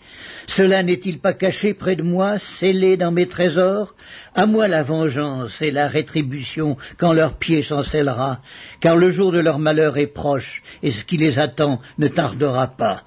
Cela n'est-il pas caché près de moi, scellé dans mes trésors? À moi la vengeance et la rétribution quand leur pied chancellera, car le jour de leur malheur est proche, et ce qui les attend ne tardera pas.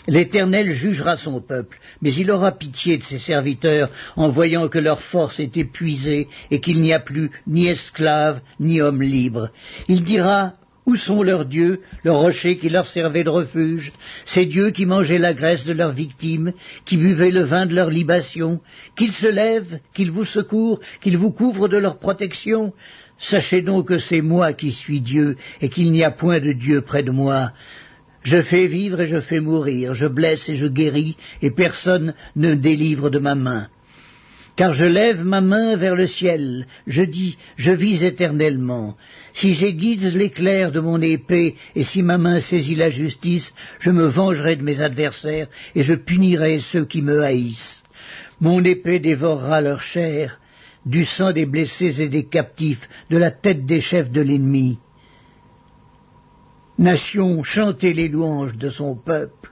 L'Éternel jugera son peuple, mais il aura pitié de ses serviteurs en voyant que leur force est épuisée et qu'il n'y a plus ni esclaves ni hommes libres. Il dira, où sont leurs dieux, leurs rochers qui leur servaient de refuge, ces dieux qui mangeaient la graisse de leurs victimes, qui buvaient le vin de leur libation, qu'ils se lèvent, qu'ils vous secourent, qu'ils vous couvrent de leur protection. Sachez donc que c'est moi qui suis Dieu et qu'il n'y a point de Dieu près de moi. Je fais vivre et je fais mourir, je blesse et je guéris, et personne ne délivre de ma main. Car je lève ma main vers le ciel, je dis, je vis éternellement. Si j'aiguise l'éclair de mon épée, et si ma main saisit la justice, je me vengerai de mes adversaires, et je punirai ceux qui me haïssent. Mon épée dévorera leur chair, du sang des blessés et des captifs, de la tête des chefs de l'ennemi. Nation, chantez les louanges de son peuple,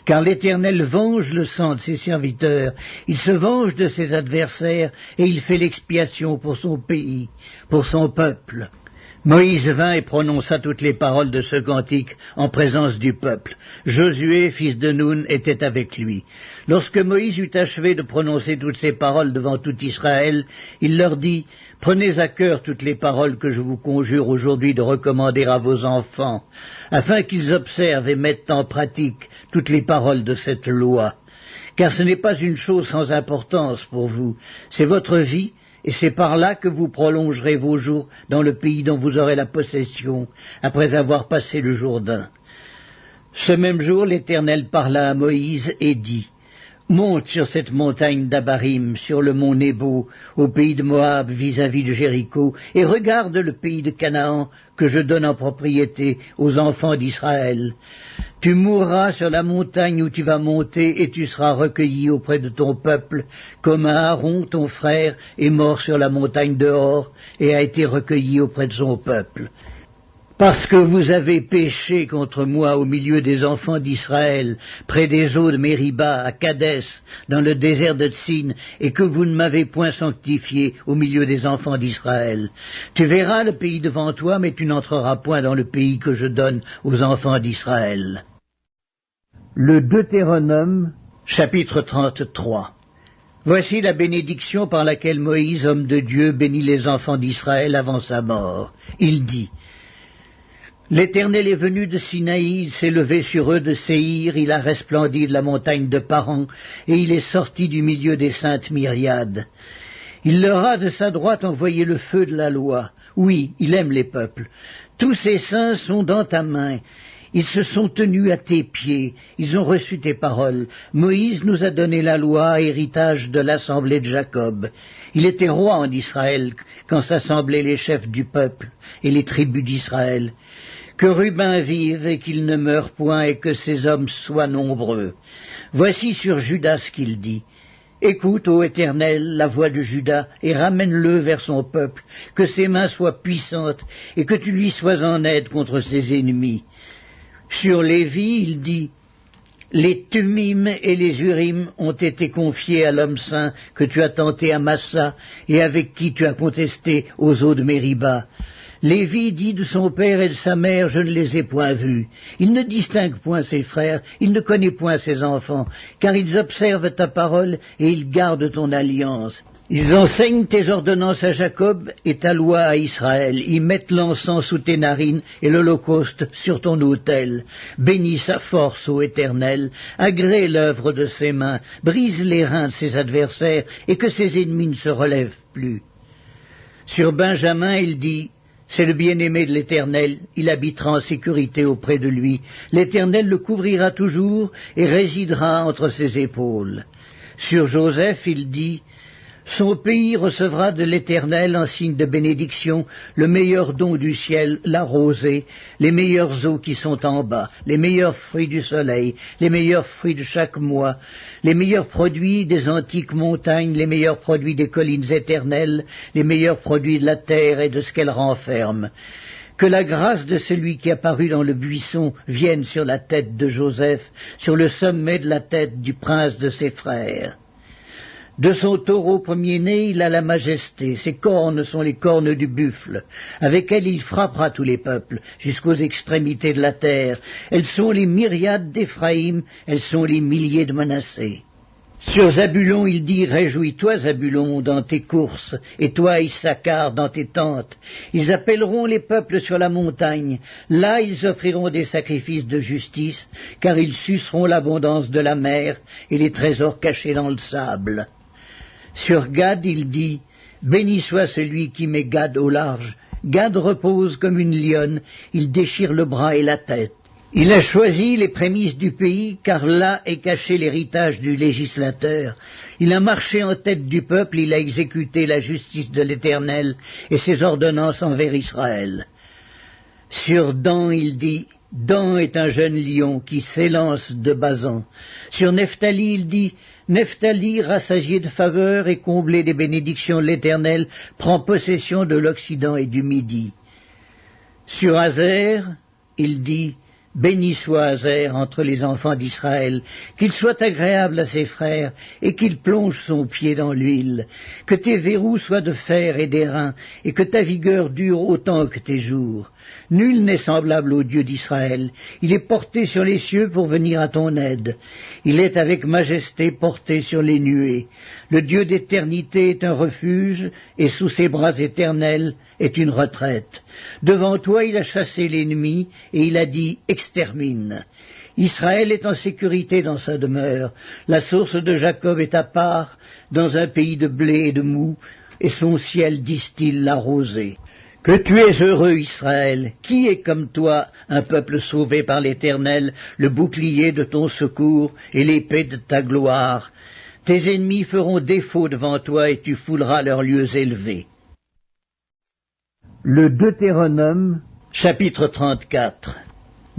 car l'Éternel venge le sang de ses serviteurs, il se venge de ses adversaires, et il fait l'expiation pour son pays, pour son peuple. Moïse vint et prononça toutes les paroles de ce cantique en présence du peuple. Josué, fils de Nun, était avec lui. Lorsque Moïse eut achevé de prononcer toutes ces paroles devant tout Israël, il leur dit, « Prenez à cœur toutes les paroles que je vous conjure aujourd'hui de recommander à vos enfants, afin qu'ils observent et mettent en pratique toutes les paroles de cette loi. Car ce n'est pas une chose sans importance pour vous, c'est votre vie, et c'est par là que vous prolongerez vos jours dans le pays dont vous aurez la possession, après avoir passé le Jourdain. » Ce même jour, l'Éternel parla à Moïse et dit, « Monte sur cette montagne d'Abarim, sur le mont Nebo, au pays de Moab vis-à-vis de Jéricho, et regarde le pays de Canaan que je donne en propriété aux enfants d'Israël. Tu mourras sur la montagne où tu vas monter, et tu seras recueilli auprès de ton peuple, comme Aaron, ton frère, est mort sur la montagne de Hor, et a été recueilli auprès de son peuple. Parce que vous avez péché contre moi au milieu des enfants d'Israël, près des eaux de Mériba, à Kadès, dans le désert de Tsin, et que vous ne m'avez point sanctifié au milieu des enfants d'Israël. Tu verras le pays devant toi, mais tu n'entreras point dans le pays que je donne aux enfants d'Israël. Le Deutéronome, chapitre 33. Voici la bénédiction par laquelle Moïse, homme de Dieu, bénit les enfants d'Israël avant sa mort. Il dit: L'Éternel est venu de Sinaï, il s'est levé sur eux de Séhir, il a resplendi de la montagne de Paran, et il est sorti du milieu des saintes myriades. Il leur a de sa droite envoyé le feu de la loi. Oui, il aime les peuples. Tous ses saints sont dans ta main. Ils se sont tenus à tes pieds, ils ont reçu tes paroles. Moïse nous a donné la loi, héritage de l'assemblée de Jacob. Il était roi en Israël quand s'assemblaient les chefs du peuple et les tribus d'Israël. Que Ruben vive et qu'il ne meure point et que ses hommes soient nombreux. Voici sur Judas ce qu'il dit. Écoute, ô Éternel, la voix de Judas, et ramène-le vers son peuple, que ses mains soient puissantes, et que tu lui sois en aide contre ses ennemis. Sur Lévi, il dit, les Tumim et les Urim ont été confiés à l'homme saint que tu as tenté à Massa, et avec qui tu as contesté aux eaux de Mériba. Lévi dit de son père et de sa mère, je ne les ai point vus. Il ne distingue point ses frères, il ne connaît point ses enfants, car ils observent ta parole et ils gardent ton alliance. Ils enseignent tes ordonnances à Jacob et ta loi à Israël. Ils mettent l'encens sous tes narines et l'holocauste sur ton autel. Bénis sa force, ô Éternel, agrée l'œuvre de ses mains, brise les reins de ses adversaires et que ses ennemis ne se relèvent plus. Sur Benjamin, il dit, c'est le bien-aimé de l'Éternel, il habitera en sécurité auprès de lui. L'Éternel le couvrira toujours et résidera entre ses épaules. Sur Joseph, il dit, son pays recevra de l'Éternel en signe de bénédiction le meilleur don du ciel, la rosée, les meilleures eaux qui sont en bas, les meilleurs fruits du soleil, les meilleurs fruits de chaque mois, les meilleurs produits des antiques montagnes, les meilleurs produits des collines éternelles, les meilleurs produits de la terre et de ce qu'elle renferme. Que la grâce de celui qui apparut dans le buisson vienne sur la tête de Joseph, sur le sommet de la tête du prince de ses frères. De son taureau premier-né, il a la majesté, ses cornes sont les cornes du buffle, avec elles il frappera tous les peuples, jusqu'aux extrémités de la terre. Elles sont les myriades d'Éphraïm, elles sont les milliers de Manassé. Sur Zabulon, il dit, réjouis-toi, Zabulon, dans tes courses, et toi, Issachar, dans tes tentes. Ils appelleront les peuples sur la montagne. Là, ils offriront des sacrifices de justice, car ils suceront l'abondance de la mer et les trésors cachés dans le sable. Sur Gad, il dit, béni soit celui qui met Gad au large. Gad repose comme une lionne, il déchire le bras et la tête. Il a choisi les prémices du pays, car là est caché l'héritage du législateur. Il a marché en tête du peuple, il a exécuté la justice de l'Éternel et ses ordonnances envers Israël. Sur Dan, il dit, Dan est un jeune lion qui s'élance de Basan. Sur Nephtali, il dit, Nephtali, rassasié de faveur et comblé des bénédictions de l'Éternel, prend possession de l'Occident et du Midi. Sur Azer, il dit, béni soit Azer entre les enfants d'Israël, qu'il soit agréable à ses frères et qu'il plonge son pied dans l'huile, que tes verrous soient de fer et d'airain et que ta vigueur dure autant que tes jours. Nul n'est semblable au Dieu d'Israël. Il est porté sur les cieux pour venir à ton aide. Il est avec majesté porté sur les nuées. Le Dieu d'éternité est un refuge, et sous ses bras éternels est une retraite. Devant toi il a chassé l'ennemi, et il a dit « Extermine ». Israël est en sécurité dans sa demeure. La source de Jacob est à part, dans un pays de blé et de moût, et son ciel distille la rosée. Que tu es heureux, Israël. Qui est comme toi, un peuple sauvé par l'Éternel, le bouclier de ton secours et l'épée de ta gloire? Tes ennemis feront défaut devant toi et tu fouleras leurs lieux élevés. Le Deutéronome, chapitre 34.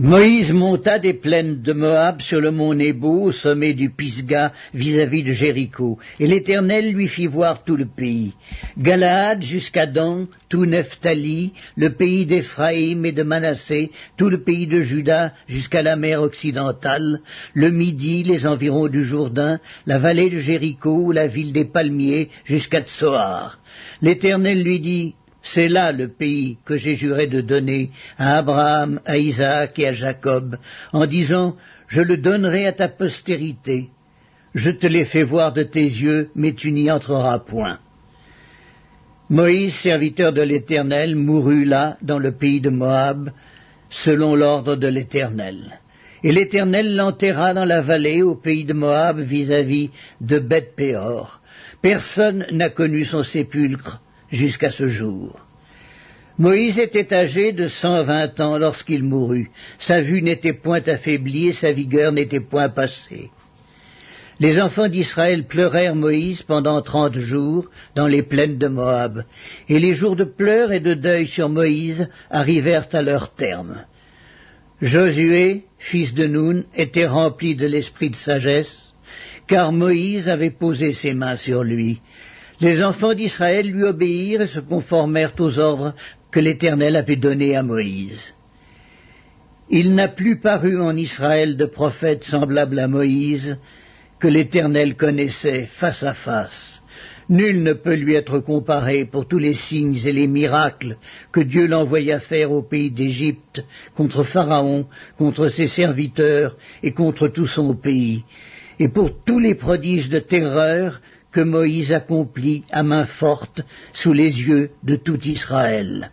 Moïse monta des plaines de Moab sur le mont Nebo, au sommet du Pisga, vis-à-vis de Jéricho, et l'Éternel lui fit voir tout le pays. Galaad jusqu'à Dan, tout Nephtali, le pays d'Éphraïm et de Manassé, tout le pays de Juda jusqu'à la mer occidentale, le Midi, les environs du Jourdain, la vallée de Jéricho, la ville des palmiers, jusqu'à Tsoar. L'Éternel lui dit: c'est là le pays que j'ai juré de donner à Abraham, à Isaac et à Jacob, en disant: je le donnerai à ta postérité. Je te l'ai fait voir de tes yeux, mais tu n'y entreras point. Moïse, serviteur de l'Éternel, mourut là, dans le pays de Moab, selon l'ordre de l'Éternel. Et l'Éternel l'enterra dans la vallée, au pays de Moab, vis-à-vis de Beth-péor. Personne n'a connu son sépulcre jusqu'à ce jour. Moïse était âgé de 120 ans lorsqu'il mourut. Sa vue n'était point affaiblie et sa vigueur n'était point passée. Les enfants d'Israël pleurèrent Moïse pendant 30 jours dans les plaines de Moab, et les jours de pleurs et de deuil sur Moïse arrivèrent à leur terme. Josué, fils de Nun, était rempli de l'esprit de sagesse, car Moïse avait posé ses mains sur lui. Les enfants d'Israël lui obéirent et se conformèrent aux ordres que l'Éternel avait donnés à Moïse. Il n'a plus paru en Israël de prophète semblable à Moïse, que l'Éternel connaissait face à face. Nul ne peut lui être comparé pour tous les signes et les miracles que Dieu l'envoya faire au pays d'Égypte, contre Pharaon, contre ses serviteurs et contre tout son pays, et pour tous les prodiges de terreur que Moïse accomplit à main forte sous les yeux de tout Israël.